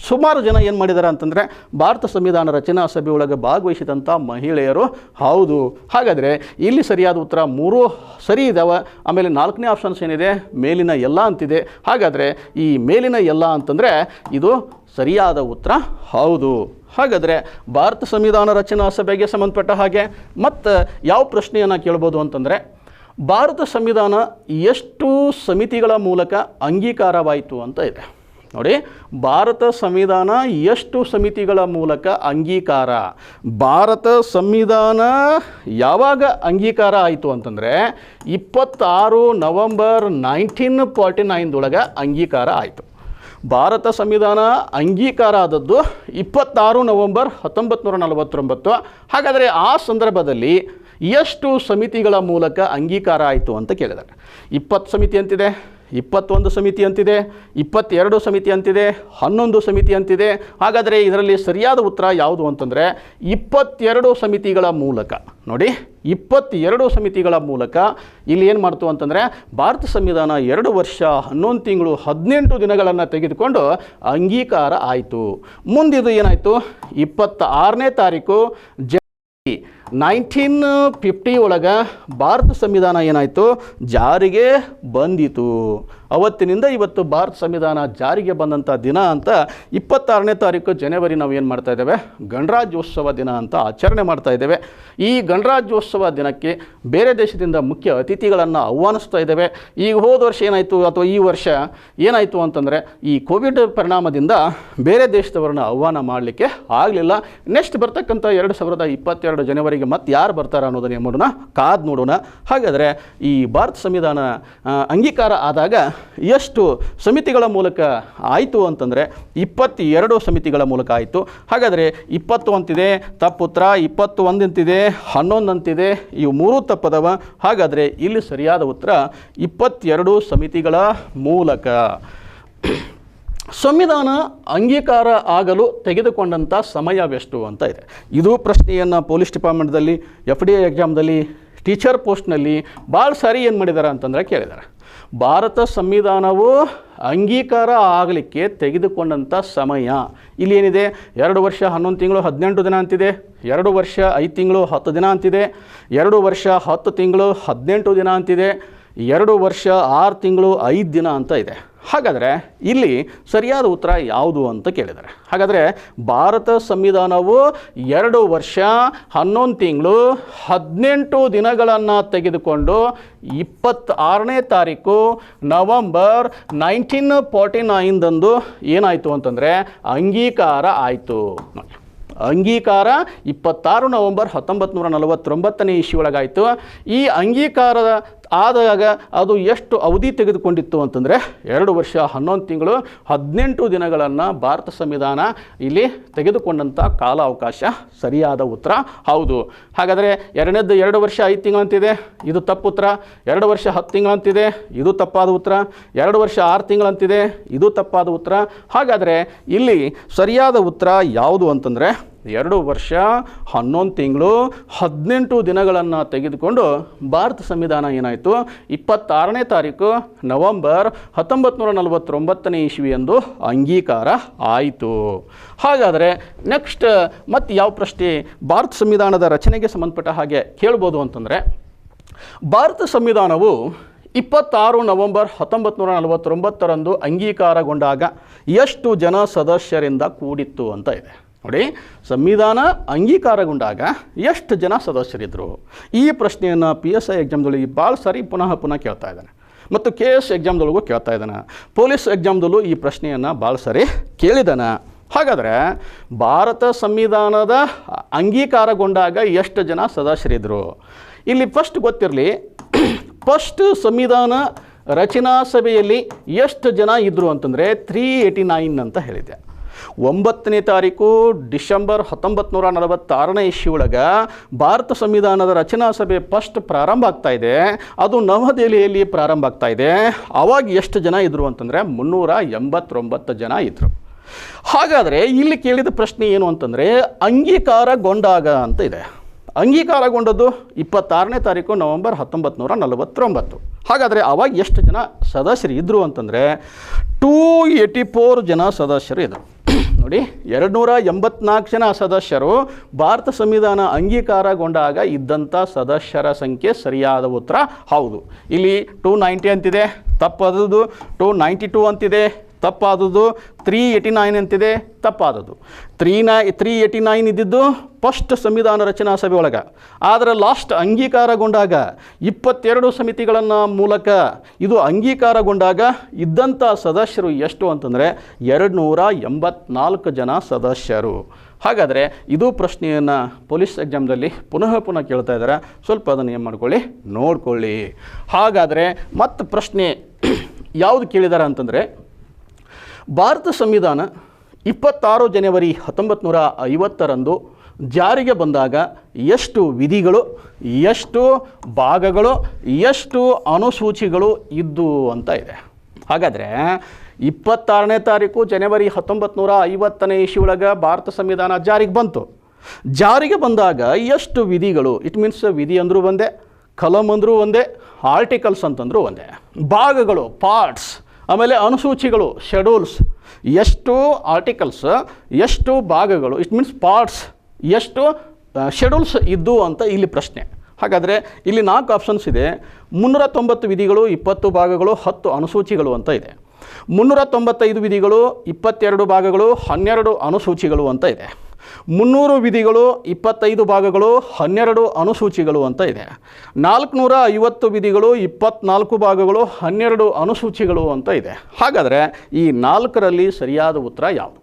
Speaker 1: ಸುಮಾರು ಜನ ಏನು ಮಾಡಿದ್ದಾರೆ ಅಂತಂದರೆ ಭಾರತ ಸಂವಿಧಾನ ರಚನಾ ಸಭೆಯೊಳಗೆ ಭಾಗವಹಿಸಿದಂಥ ಮಹಿಳೆಯರು ಹೌದು. ಹಾಗಾದರೆ ಇಲ್ಲಿ ಸರಿಯಾದ ಉತ್ತರ 3 ಸರಿ ಇದ್ದಾವೆ. ಆಮೇಲೆ 4ನೇ ಆಪ್ಷನ್ಸ್ ಏನಿದೆ ಮೇಲಿನ ಎಲ್ಲ ಅಂತಿದೆ. ಹಾಗಾದರೆ ಈ ಮೇಲಿನ ಎಲ್ಲ ಅಂತಂದರೆ ಇದು ಸರಿಯಾದ ಉತ್ತರ ಹೌದು. ಹಾಗಾದರೆ ಭಾರತ ಸಂವಿಧಾನ ರಚನಾ ಸಭೆಗೆ ಸಂಬಂಧಪಟ್ಟ ಹಾಗೆ ಮತ್ತು ಯಾವ ಪ್ರಶ್ನೆಯನ್ನು ಕೇಳ್ಬೋದು ಅಂತಂದರೆ, ಭಾರತ ಸಂವಿಧಾನ ಎಷ್ಟು ಸಮಿತಿಗಳ ಮೂಲಕ ಅಂಗೀಕಾರವಾಯಿತು ಅಂತ ಇದೆ. ನೋಡಿ, ಭಾರತ ಸಂವಿಧಾನ ಎಷ್ಟು ಸಮಿತಿಗಳ ಮೂಲಕ ಅಂಗೀಕಾರ. ಭಾರತ ಸಂವಿಧಾನ ಯಾವಾಗ ಅಂಗೀಕಾರ ಆಯಿತು ಅಂತಂದರೆ 26 ನವಂಬರ್ 1949 ಅಂಗೀಕಾರ ಆಯಿತು. ಭಾರತ ಸಂವಿಧಾನ ಅಂಗೀಕಾರ ಆದದ್ದು 26 ನವಂಬರ್ 1949. ಹಾಗಾದರೆ ಆ ಸಂದರ್ಭದಲ್ಲಿ ಎಷ್ಟು ಸಮಿತಿಗಳ ಮೂಲಕ ಅಂಗೀಕಾರ ಆಯಿತು ಅಂತ ಕೇಳಿದ್ದಾರೆ. 20 ಸಮಿತಿ ಅಂತಿದೆ, 21 ಸಮಿತಿ ಅಂತಿದೆ, 22 ಸಮಿತಿ ಅಂತಿದೆ, 11 ಸಮಿತಿ ಅಂತಿದೆ. ಹಾಗಾದರೆ ಇದರಲ್ಲಿ ಸರಿಯಾದ ಉತ್ತರ ಯಾವುದು ಅಂತಂದರೆ 22 ಸಮಿತಿಗಳ ಮೂಲಕ. ನೋಡಿ, 22 ಸಮಿತಿಗಳ ಮೂಲಕ ಇಲ್ಲಿ ಏನು ಮಾಡ್ತು ಅಂತಂದರೆ ಭಾರತ ಸಂವಿಧಾನ 2 ವರ್ಷ 11 ತಿಂಗಳು 18 ದಿನಗಳನ್ನು ತೆಗೆದುಕೊಂಡು ಅಂಗೀಕಾರ ಆಯಿತು. ಮುಂದಿದು ಏನಾಯಿತು, 26ನೇ ತಾರೀಕು 1950 ಒಳಗೆ ಭಾರತ ಸಂವಿಧಾನ ಏನಾಯಿತು, ಜಾರಿಗೆ ಬಂದಿತು. ಅವತ್ತಿನಿಂದ ಇವತ್ತು ಭಾರತ ಸಂವಿಧಾನ ಜಾರಿಗೆ ಬಂದಂಥ ದಿನ ಅಂತ 26ನೇ ತಾರೀಕು ಜನವರಿ ನಾವು ಏನು ಮಾಡ್ತಾ ಇದ್ದೇವೆ, ಗಣರಾಜ್ಯೋತ್ಸವ ದಿನ ಅಂತ ಆಚರಣೆ ಮಾಡ್ತಾ ಇದ್ದೇವೆ. ಈ ಗಣರಾಜ್ಯೋತ್ಸವ ದಿನಕ್ಕೆ ಬೇರೆ ದೇಶದಿಂದ ಮುಖ್ಯ ಅತಿಥಿಗಳನ್ನು ಆಹ್ವಾನಿಸ್ತಾ ಇದ್ದೇವೆ. ಈಗ ಹೋದ ವರ್ಷ ಏನಾಯಿತು ಅಥವಾ ಈ ವರ್ಷ ಏನಾಯಿತು ಅಂತಂದರೆ ಈ ಕೋವಿಡ್ ಪರಿಣಾಮದಿಂದ ಬೇರೆ ದೇಶದವರನ್ನ ಆಹ್ವಾನ ಮಾಡಲಿಕ್ಕೆ ಆಗಲಿಲ್ಲ. ನೆಕ್ಸ್ಟ್ ಬರ್ತಕ್ಕಂಥ 2022 ಜನವರಿಗೆ ಮತ್ತೆ ಯಾರು ಬರ್ತಾರೆ ಅನ್ನೋದನ್ನ ಏನು ಮಾಡೋಣ, ಕಾದು ನೋಡೋಣ. ಹಾಗಾದರೆ ಈ ಭಾರತ ಸಂವಿಧಾನ ಅಂಗೀಕಾರ ಆದಾಗ ಎಷ್ಟು ಸಮಿತಿಗಳ ಮೂಲಕ ಆಯಿತು ಅಂತಂದರೆ 22 ಸಮಿತಿಗಳ ಮೂಲಕ ಆಯಿತು. ಹಾಗಾದರೆ 20 ಅಂತಿದೆ ತಪ್ಪುತ್ತರ, 21 ಅಂತಿದೆ, 11 ಅಂತಿದೆ, ಇವು 3 ತಪ್ಪದವ. ಹಾಗಾದರೆ ಇಲ್ಲಿ ಸರಿಯಾದ ಉತ್ತರ 22 ಸಮಿತಿಗಳ ಮೂಲಕ. ಸಂವಿಧಾನ ಅಂಗೀಕಾರ ಆಗಲು ತೆಗೆದುಕೊಂಡಂಥ ಸಮಯವೆಷ್ಟು ಅಂತ ಇದೆ. ಇದು ಪ್ರಶ್ನೆಯನ್ನು ಪೊಲೀಸ್ ಡಿಪಾರ್ಟ್ಮೆಂಟ್ದಲ್ಲಿ, FDA ಎಕ್ಸಾಮ್ದಲ್ಲಿ, ಟೀಚರ್ ಪೋಸ್ಟ್ನಲ್ಲಿ ಭಾಳ ಸಾರಿ ಏನು ಮಾಡಿದ್ದಾರೆ ಅಂತಂದರೆ ಕೇಳಿದ್ದಾರೆ. ಭಾರತ ಸಂವಿಧಾನವು ಅಂಗೀಕಾರ ಆಗಲಿಕ್ಕೆ ತೆಗೆದುಕೊಂಡಂಥ ಸಮಯ ಇಲ್ಲಿ ಏನಿದೆ, 2 ವರ್ಷ 11 ತಿಂಗಳು 18 ದಿನ ಅಂತಿದೆ, 2 ವರ್ಷ 5 ತಿಂಗಳು 10 ದಿನ ಅಂತಿದೆ, 2 ವರ್ಷ 10 ತಿಂಗಳು 18 ದಿನ ಅಂತಿದೆ, 2 ವರ್ಷ 6 ತಿಂಗಳು 5 ದಿನ ಅಂತ ಇದೆ. ಹಾಗಾದರೆ ಇಲ್ಲಿ ಸರಿಯಾದ ಉತ್ತರ ಯಾವುದು ಅಂತ ಕೇಳಿದ್ದಾರೆ. ಹಾಗಾದರೆ ಭಾರತ ಸಂವಿಧಾನವು 2 ವರ್ಷ 11 ತಿಂಗಳು 18 ದಿನಗಳನ್ನು ತೆಗೆದುಕೊಂಡು 26ನೇ ತಾರೀಕು ನವಂಬರ್ 1949 ಏನಾಯಿತು ಅಂತಂದರೆ ಅಂಗೀಕಾರ ಆಯಿತು. ಅಂಗೀಕಾರ 26 ನವಂಬರ್ 1949ನೇ ಇಸ್ವಿಯೊಳಗಾಯಿತು. ಈ ಅಂಗೀಕಾರದ ಆದಾಗ ಅದು ಎಷ್ಟು ಅವಧಿ ತೆಗೆದುಕೊಂಡಿತ್ತು ಅಂತಂದರೆ 2 ವರ್ಷ 11 ತಿಂಗಳು 18 ದಿನಗಳನ್ನು ಭಾರತ ಸಂವಿಧಾನ ಇಲ್ಲಿ ತೆಗೆದುಕೊಂಡಂಥ ಕಾಲಾವಕಾಶ ಸರಿಯಾದ ಉತ್ತರ ಹೌದು. ಹಾಗಾದರೆ ಎರಡನೇದ್ದು 2 ವರ್ಷ 5 ತಿಂಗಳಂತಿದೆ, ಇದು ತಪ್ಪು ಉತ್ತರ. 2 ವರ್ಷ 10 ತಿಂಗಳಂತಿದೆ, ಇದು ತಪ್ಪಾದ ಉತ್ತರ. 2 ವರ್ಷ 6 ತಿಂಗಳಂತಿದೆ, ಇದು ತಪ್ಪಾದ ಉತ್ತರ. ಹಾಗಾದರೆ ಇಲ್ಲಿ ಸರಿಯಾದ ಉತ್ತರ ಯಾವುದು ಅಂತಂದರೆ 2 ವರ್ಷ 11 ತಿಂಗಳು 18 ದಿನಗಳನ್ನು ತೆಗೆದುಕೊಂಡು ಭಾರತ ಸಂವಿಧಾನ ಏನಾಯಿತು 26ನೇ ತಾರೀಕು ನವಂಬರ್ 1949ನೇ ಇಸ್ವಿಯಂದು ಅಂಗೀಕಾರ ಆಯಿತು. ಹಾಗಾದರೆ ನೆಕ್ಸ್ಟ್ ಮತ್ತು ಯಾವ ಪ್ರಶ್ನೆ ಭಾರತ ಸಂವಿಧಾನದ ರಚನೆಗೆ ಸಂಬಂಧಪಟ್ಟ ಹಾಗೆ ಕೇಳ್ಬೋದು ಅಂತಂದರೆ, ಭಾರತ ಸಂವಿಧಾನವು 26 ನವಂಬರ್ 1949ರಂದು ಅಂಗೀಕಾರಗೊಂಡಾಗ ಎಷ್ಟು ಜನ ಸದಸ್ಯರಿಂದ ಕೂಡಿತ್ತು ಅಂತ ಇದೆ. ನೋಡಿ, ಸಂವಿಧಾನ ಅಂಗೀಕಾರಗೊಂಡಾಗ ಎಷ್ಟು ಜನ ಸದಸ್ಯರಿದ್ದರು? ಈ ಪ್ರಶ್ನೆಯನ್ನು PSI ಎಕ್ಸಾಮ್ದೊಳಗೆ ಭಾಳ ಸಾರಿ ಪುನಃ ಕೇಳ್ತಾ ಇದ್ದಾನೆ ಮತ್ತು KS ಎಕ್ಸಾಮ್ದೊಳಗೂ ಕೇಳ್ತಾ ಇದ್ದಾನೆ. ಪೊಲೀಸ್ ಎಕ್ಸಾಮ್ದಲ್ಲೂ ಈ ಪ್ರಶ್ನೆಯನ್ನು ಭಾಳ ಸಾರಿ ಕೇಳಿದಾನೆ. ಹಾಗಾದರೆ ಭಾರತ ಸಂವಿಧಾನದ ಅಂಗೀಕಾರಗೊಂಡಾಗ ಎಷ್ಟು ಜನ ಸದಸ್ಯರಿದ್ದರು? ಇಲ್ಲಿ ಫಸ್ಟ್ ಗೊತ್ತಿರಲಿ, ಫಸ್ಟ್ ಸಂವಿಧಾನ ರಚನಾ ಸಭೆಯಲ್ಲಿ ಎಷ್ಟು ಜನ ಇದ್ದರು ಅಂತಂದರೆ 389 ಅಂತ ಹೇಳಿದೆ. 9ನೇ ತಾರೀಕು ಡಿಸೆಂಬರ್ 1946ನೇ ಇಸ್ವಿಯೊಳಗೆ ಭಾರತ ಸಂವಿಧಾನದ ರಚನಾ ಸಭೆ ಫಸ್ಟ್ ಪ್ರಾರಂಭ ಆಗ್ತಾ ಇದೆ. ಅದು ನವದೆಹಲಿಯಲ್ಲಿ ಪ್ರಾರಂಭ ಆಗ್ತಾ ಇದೆ. ಆವಾಗ ಎಷ್ಟು ಜನ ಇದ್ದರು ಅಂತಂದರೆ 389 ಜನ ಇದ್ದರು. ಹಾಗಾದರೆ ಇಲ್ಲಿ ಕೇಳಿದ ಪ್ರಶ್ನೆ ಏನು ಅಂತಂದರೆ ಅಂಗೀಕಾರಗೊಂಡಾಗ ಅಂತ ಇದೆ. ಅಂಗೀಕಾರಗೊಂಡದ್ದು 26ನೇ ತಾರೀಕು ನವೆಂಬರ್ 1949. ಹಾಗಾದರೆ ಆವಾಗ ಎಷ್ಟು ಜನ ಸದಸ್ಯರು ಇದ್ದರು ಅಂತಂದರೆ 284 ಜನ ಸದಸ್ಯರು ಇದ್ದರು. ನೋಡಿ, 284 ಜನ ಸದಸ್ಯರು ಭಾರತ ಸಂವಿಧಾನ ಅಂಗೀಕಾರಗೊಂಡಾಗ ಇದ್ದಂಥ ಸದಸ್ಯರ ಸಂಖ್ಯೆ ಸರಿಯಾದ ಉತ್ತರ ಹೌದು. ಇಲ್ಲಿ 290 ಅಂತಿದೆ, ತಪ್ಪಾದದ್ದು. 292 ಅಂತಿದೆ, ತಪ್ಪಾದದ್ದು. 389 ಅಂತಿದೆ, ತಪ್ಪಾದದ್ದು. 389 ಇದ್ದಿದ್ದು ಫಸ್ಟ್ ಸಂವಿಧಾನ ರಚನಾ ಸಭೆ ಒಳಗೆ. ಆದರೆ ಲಾಸ್ಟ್ ಅಂಗೀಕಾರಗೊಂಡಾಗ 22 ಸಮಿತಿಗಳನ್ನು ಮೂಲಕ ಇದು ಅಂಗೀಕಾರಗೊಂಡಾಗ ಇದ್ದಂಥ ಸದಸ್ಯರು ಎಷ್ಟು ಅಂತಂದರೆ 284 ಜನ ಸದಸ್ಯರು. ಹಾಗಾದರೆ ಇದು ಪ್ರಶ್ನೆಯನ್ನು ಪೊಲೀಸ್ ಎಕ್ಸಾಮ್ದಲ್ಲಿ ಪುನಃ ಕೇಳ್ತಾ ಇದ್ದಾರೆ. ಸ್ವಲ್ಪ ಅದನ್ನು ಏನು ಮಾಡ್ಕೊಳ್ಳಿ, ನೋಡ್ಕೊಳ್ಳಿ. ಹಾಗಾದರೆ ಮತ್ತೆ ಪ್ರಶ್ನೆ ಯಾವುದು ಕೇಳಿದ್ದಾರೆ ಅಂತಂದರೆ ಭಾರತ ಸಂವಿಧಾನ 26 ಜನವರಿ 1950ರಂದು ಜಾರಿಗೆ ಬಂದಾಗ ಎಷ್ಟು ವಿಧಿಗಳು, ಎಷ್ಟು ಭಾಗಗಳು, ಎಷ್ಟು ಅನುಸೂಚಿಗಳು ಇದ್ದು ಅಂತ ಇದೆ. ಹಾಗಾದರೆ 26ನೇ ತಾರೀಕು ಜನವರಿ 1950ನೇ ಇಸ್ವಿಯೊಳಗೆ ಭಾರತ ಸಂವಿಧಾನ ಜಾರಿಗೆ ಬಂತು. ಜಾರಿಗೆ ಬಂದಾಗ ಎಷ್ಟು ವಿಧಿಗಳು, ಇಟ್ ಮೀನ್ಸ್ ವಿಧಿ ಅಂದರೂ ಒಂದೇ, ಕಲಂ ಅಂದರೂ ಒಂದೇ, ಆರ್ಟಿಕಲ್ಸ್ ಅಂತಂದರೂ ಒಂದೇ. ಭಾಗಗಳು ಪಾರ್ಟ್ಸ್, ಆಮೇಲೆ ಅನುಸೂಚಿಗಳು ಶೆಡ್ಯೂಲ್ಸ್, ಎಷ್ಟು ಆರ್ಟಿಕಲ್ಸ್, ಎಷ್ಟು ಭಾಗಗಳು, ಇಟ್ ಮೀನ್ಸ್ ಪಾರ್ಟ್ಸ್, ಎಷ್ಟು ಶೆಡ್ಯೂಲ್ಸ್ ಇದ್ದು ಅಂತ ಇಲ್ಲಿ ಪ್ರಶ್ನೆ. ಹಾಗಾದರೆ ಇಲ್ಲಿ 4 ಆಪ್ಷನ್ಸ್ ಇದೆ. 390 ವಿಧಿಗಳು, 20 ಭಾಗಗಳು, 10 ಅನುಸೂಚಿಗಳು ಅಂತ ಇದೆ. 395 ವಿಧಿಗಳು, 22 ಭಾಗಗಳು, 12 ಅನುಸೂಚಿಗಳು ಅಂತ ಇದೆ. 300 ವಿಧಿಗಳು, 25 ಭಾಗಗಳು, 12 ಅನುಸೂಚಿಗಳು ಅಂತ ಇದೆ. 450 ವಿಧಿಗಳು, 24 ಭಾಗಗಳು, 12 ಅನುಸೂಚಿಗಳು ಅಂತ ಇದೆ. ಹಾಗಾದರೆ ಈ 4ರಲ್ಲಿ ಸರಿಯಾದ ಉತ್ತರ ಯಾವುದು?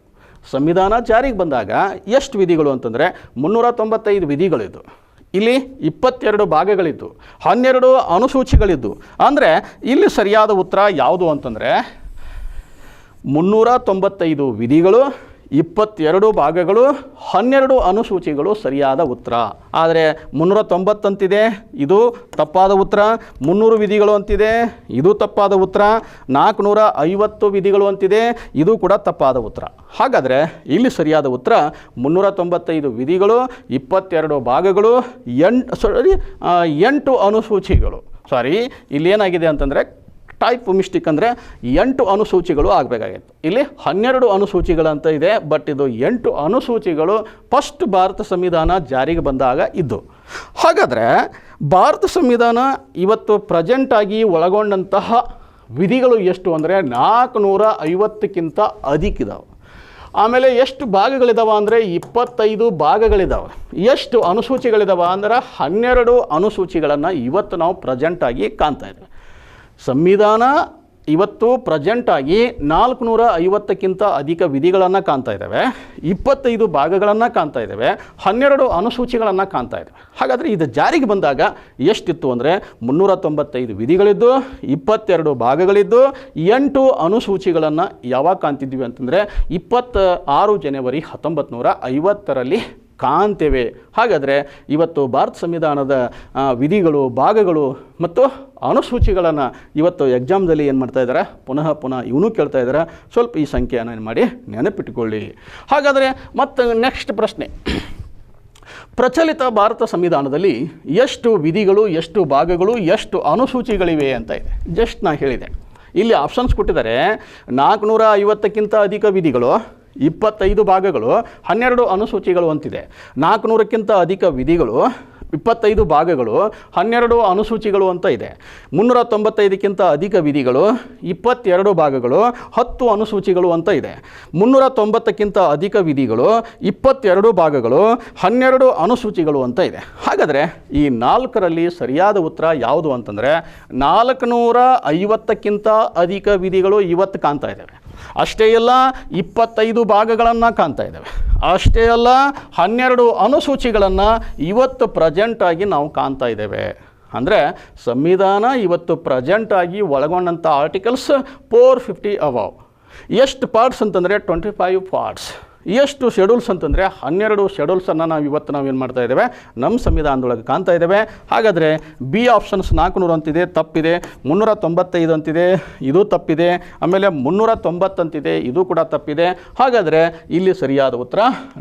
Speaker 1: ಸಂವಿಧಾನ ಜಾರಿಗೆ ಬಂದಾಗ ಎಷ್ಟು ವಿಧಿಗಳು ಅಂತಂದರೆ 395 ವಿಧಿಗಳಿದ್ದು, ಇಲ್ಲಿ 22 ಭಾಗಗಳಿದ್ದು, 12 ಅನುಸೂಚಿಗಳಿದ್ದು. ಅಂದರೆ ಇಲ್ಲಿ ಸರಿಯಾದ ಉತ್ತರ ಯಾವುದು ಅಂತಂದರೆ 395 ವಿಧಿಗಳು, 22 ಭಾಗಗಳು, 12 ಅನುಸೂಚಿಗಳು ಸರಿಯಾದ ಉತ್ತರ. ಆದರೆ 390 ಅಂತಿದೆ, ಇದು ತಪ್ಪಾದ ಉತ್ತರ. 300 ವಿಧಿಗಳು ಅಂತಿದೆ, ಇದು ತಪ್ಪಾದ ಉತ್ತರ. 450 ವಿಧಿಗಳು ಅಂತಿದೆ, ಇದು ಕೂಡ ತಪ್ಪಾದ ಉತ್ತರ. ಹಾಗಾದರೆ ಇಲ್ಲಿ ಸರಿಯಾದ ಉತ್ತರ 395 ವಿಧಿಗಳು, 22 ಭಾಗಗಳು, 8 ಅನುಸೂಚಿಗಳು. ಇಲ್ಲೇನಾಗಿದೆ ಅಂತಂದರೆ ಟೈಪ್ ಮಿಸ್ಟೇಕ್, ಅಂದರೆ 8 ಅನುಸೂಚಿಗಳು ಆಗಬೇಕಾಗಿತ್ತು. ಇಲ್ಲಿ 12 ಅನುಸೂಚಿಗಳಂತ ಇದೆ, ಬಟ್ ಇದು 8 ಅನುಸೂಚಿಗಳು ಫಸ್ಟ್ ಭಾರತ ಸಂವಿಧಾನ ಜಾರಿಗೆ ಬಂದಾಗ ಇದ್ದು. ಹಾಗಾದರೆ ಭಾರತ ಸಂವಿಧಾನ ಇವತ್ತು ಪ್ರೆಸೆಂಟಾಗಿ ಒಳಗೊಂಡಂತಹ ವಿಧಿಗಳು ಎಷ್ಟು ಅಂದರೆ 450ಕ್ಕಿಂತ ಅಧಿಕ ಇದ್ದಾವೆ. ಆಮೇಲೆ ಎಷ್ಟು ಭಾಗಗಳಿದಾವೆ ಅಂದರೆ 25 ಭಾಗಗಳಿದ್ದಾವೆ. ಎಷ್ಟು ಅನುಸೂಚಿಗಳಿದಾವೆ ಅಂದರೆ 12 ಅನುಸೂಚಿಗಳನ್ನು ಇವತ್ತು ನಾವು ಪ್ರೆಸೆಂಟಾಗಿ ಕಾಣ್ತಾ ಇದ್ದೇವೆ. ಸಂವಿಧಾನ ಇವತ್ತು ಪ್ರೆಸೆಂಟಾಗಿ 450ಕ್ಕಿಂತ ಅಧಿಕ ವಿಧಿಗಳನ್ನು ಕಾಣ್ತಾ ಇದ್ದಾವೆ, 25 ಭಾಗಗಳನ್ನು ಕಾಣ್ತಾ ಇದ್ದಾವೆ, 12 ಅನುಸೂಚಿಗಳನ್ನು ಕಾಣ್ತಾ ಇದ್ದಾವೆ. ಹಾಗಾದರೆ ಇದು ಜಾರಿಗೆ ಬಂದಾಗ ಎಷ್ಟಿತ್ತು ಅಂದರೆ 395 ವಿಧಿಗಳಿದ್ದು, 22 ಭಾಗಗಳಿದ್ದು, 8 ಅನುಸೂಚಿಗಳನ್ನು ಯಾವಾಗ ಕಾಣ್ತಿದ್ವಿ ಅಂತಂದರೆ 26 ಜನವರಿ 1950ರಲ್ಲಿ ಕಾಣ್ತೇವೆ. ಹಾಗಾದರೆ ಇವತ್ತು ಭಾರತ ಸಂವಿಧಾನದ ವಿಧಿಗಳು, ಭಾಗಗಳು ಮತ್ತು ಅನುಸೂಚಿಗಳನ್ನು ಇವತ್ತು ಎಕ್ಸಾಮ್ದಲ್ಲಿ ಏನು ಮಾಡ್ತಾ ಇದ್ದಾರೆ, ಪುನಃ ಇವನು ಕೇಳ್ತಾ ಇದ್ದಾರೆ. ಸ್ವಲ್ಪ ಈ ಸಂಖ್ಯೆಯನ್ನು ಏನು ಮಾಡಿ ನೆನಪಿಟ್ಟುಕೊಳ್ಳಿ. ಹಾಗಾದರೆ ಮತ್ತು ನೆಕ್ಸ್ಟ್ ಪ್ರಶ್ನೆ, ಪ್ರಚಲಿತ ಭಾರತ ಸಂವಿಧಾನದಲ್ಲಿ ಎಷ್ಟು ವಿಧಿಗಳು, ಎಷ್ಟು ಭಾಗಗಳು, ಎಷ್ಟು ಅನುಸೂಚಿಗಳಿವೆ ಅಂತ ಇದೆ. ಜಸ್ಟ್ ನಾನು ಹೇಳಿದೆ, ಇಲ್ಲಿ ಆಪ್ಷನ್ಸ್ ಕೊಟ್ಟಿದ್ದಾರೆ. 450ಕ್ಕಿಂತ ಅಧಿಕ ವಿಧಿಗಳು, 25 ಭಾಗಗಳು, 12 ಅನುಸೂಚಿಗಳು ಅಂತಿದೆ. 400ಕ್ಕಿಂತ ಅಧಿಕ ವಿಧಿಗಳು, 25 ಭಾಗಗಳು, 12 ಅನುಸೂಚಿಗಳು ಅಂತ ಇದೆ. 395ಕ್ಕಿಂತ ಅಧಿಕ ವಿಧಿಗಳು, 22 ಭಾಗಗಳು, 10 ಅನುಸೂಚಿಗಳು ಅಂತ ಇದೆ. 390ಕ್ಕಿಂತ ಅಧಿಕ ವಿಧಿಗಳು, 22 ಭಾಗಗಳು, 12 ಅನುಸೂಚಿಗಳು ಅಂತ ಇದೆ. ಹಾಗಾದರೆ ಈ 4ರಲ್ಲಿ ಸರಿಯಾದ ಉತ್ತರ ಯಾವುದು ಅಂತಂದರೆ 450ಕ್ಕಿಂತ ಅಧಿಕ ವಿಧಿಗಳು ಇವತ್ತು ಕಾಣ್ತಾ ಇದ್ದಾವೆ. ಅಷ್ಟೇ ಅಲ್ಲ 25 ಭಾಗಗಳನ್ನು ಕಾಣ್ತಾ ಇದ್ದೇವೆ. ಅಷ್ಟೇ ಅಲ್ಲ 12 ಅನುಸೂಚಿಗಳನ್ನು ಇವತ್ತು ಪ್ರೆಸೆಂಟಾಗಿ ನಾವು ಕಾಣ್ತಾ ಇದ್ದೇವೆ. ಅಂದರೆ ಸಂವಿಧಾನ ಇವತ್ತು ಪ್ರೆಸೆಂಟಾಗಿ ಒಳಗೊಂಡಂಥ ಆರ್ಟಿಕಲ್ಸ್ 450 ಅಬವ್. ಎಷ್ಟು ಪಾರ್ಟ್ಸ್ ಅಂತಂದರೆ 25 ಪಾರ್ಟ್ಸ್. ಎಷ್ಟು ಶೆಡ್ಯೂಲ್ಸ್ ಅಂತಂದರೆ 12 ಶೆಡ್ಯೂಲ್ಸನ್ನು ನಾವು ಏನು ಮಾಡ್ತಾ ಇದ್ದೇವೆ, ನಮ್ಮ ಸಂವಿಧಾನದೊಳಗೆ ಕಾಣ್ತಾ ಇದ್ದೇವೆ. ಹಾಗಾದರೆ ಬಿ ಆಪ್ಷನ್ಸ್ 400 ಅಂತಿದೆ, ತಪ್ಪಿದೆ. 395 ಅಂತಿದೆ, ಇದು ತಪ್ಪಿದೆ. ಆಮೇಲೆ 390 ಅಂತಿದೆ, ಇದು ಕೂಡ ತಪ್ಪಿದೆ. ಹಾಗಾದರೆ ಇಲ್ಲಿ ಸರಿಯಾದ ಉತ್ತರ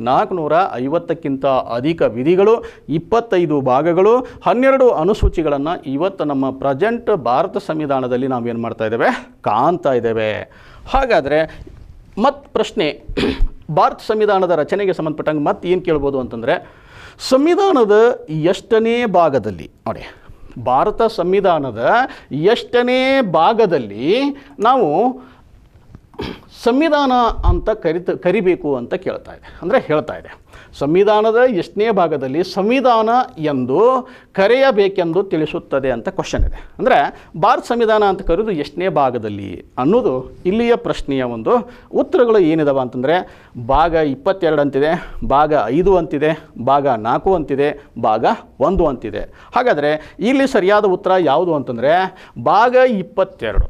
Speaker 1: 450ಕ್ಕಿಂತ ಅಧಿಕ ವಿಧಿಗಳು, 25 ಭಾಗಗಳು, 12 ಅನುಸೂಚಿಗಳನ್ನು ಇವತ್ತು ನಮ್ಮ ಪ್ರೆಸೆಂಟ್ ಭಾರತ ಸಂವಿಧಾನದಲ್ಲಿ ನಾವೇನು ಮಾಡ್ತಾ ಇದ್ದೇವೆ, ಕಾಣ್ತಾ ಇದ್ದೇವೆ. ಹಾಗಾದರೆ ಮತ್ತು ಪ್ರಶ್ನೆ, ಭಾರತ ಸಂವಿಧಾನದ ರಚನೆಗೆ ಸಂಬಂಧಪಟ್ಟಂಗೆ ಮತ್ತೆ ಏನು ಕೇಳ್ಬೋದು ಅಂತಂದರೆ, ಸಂವಿಧಾನದ ಎಷ್ಟನೇ ಭಾಗದಲ್ಲಿ ನೋಡಿ, ಭಾರತ ಸಂವಿಧಾನದ ಎಷ್ಟನೇ ಭಾಗದಲ್ಲಿ ನಾವು ಸಂವಿಧಾನ ಅಂತ ಕರಿಬೇಕು ಅಂತ ಕೇಳ್ತಾ ಇದೆ, ಅಂದರೆ ಹೇಳ್ತಾ ಇದೆ. ಸಂವಿಧಾನದ ಎಷ್ಟನೇ ಭಾಗದಲ್ಲಿ ಸಂವಿಧಾನ ಎಂದು ಕರೆಯಬೇಕೆಂದು ತಿಳಿಸುತ್ತದೆ ಅಂತ ಕ್ವಶನ್ ಇದೆ. ಅಂದರೆ ಭಾರತ ಸಂವಿಧಾನ ಅಂತ ಕರೆಯೋದು ಎಷ್ಟನೇ ಭಾಗದಲ್ಲಿ ಅನ್ನೋದು ಇಲ್ಲಿಯ ಪ್ರಶ್ನೆಯ ಒಂದು ಉತ್ತರಗಳು ಏನಿದಾವೆ ಅಂತಂದರೆ, ಭಾಗ 22 ಅಂತಿದೆ, ಭಾಗ 5 ಅಂತಿದೆ, ಭಾಗ 4 ಅಂತಿದೆ, ಭಾಗ 1 ಅಂತಿದೆ. ಹಾಗಾದರೆ ಇಲ್ಲಿ ಸರಿಯಾದ ಉತ್ತರ ಯಾವುದು ಅಂತಂದರೆ ಭಾಗ 22.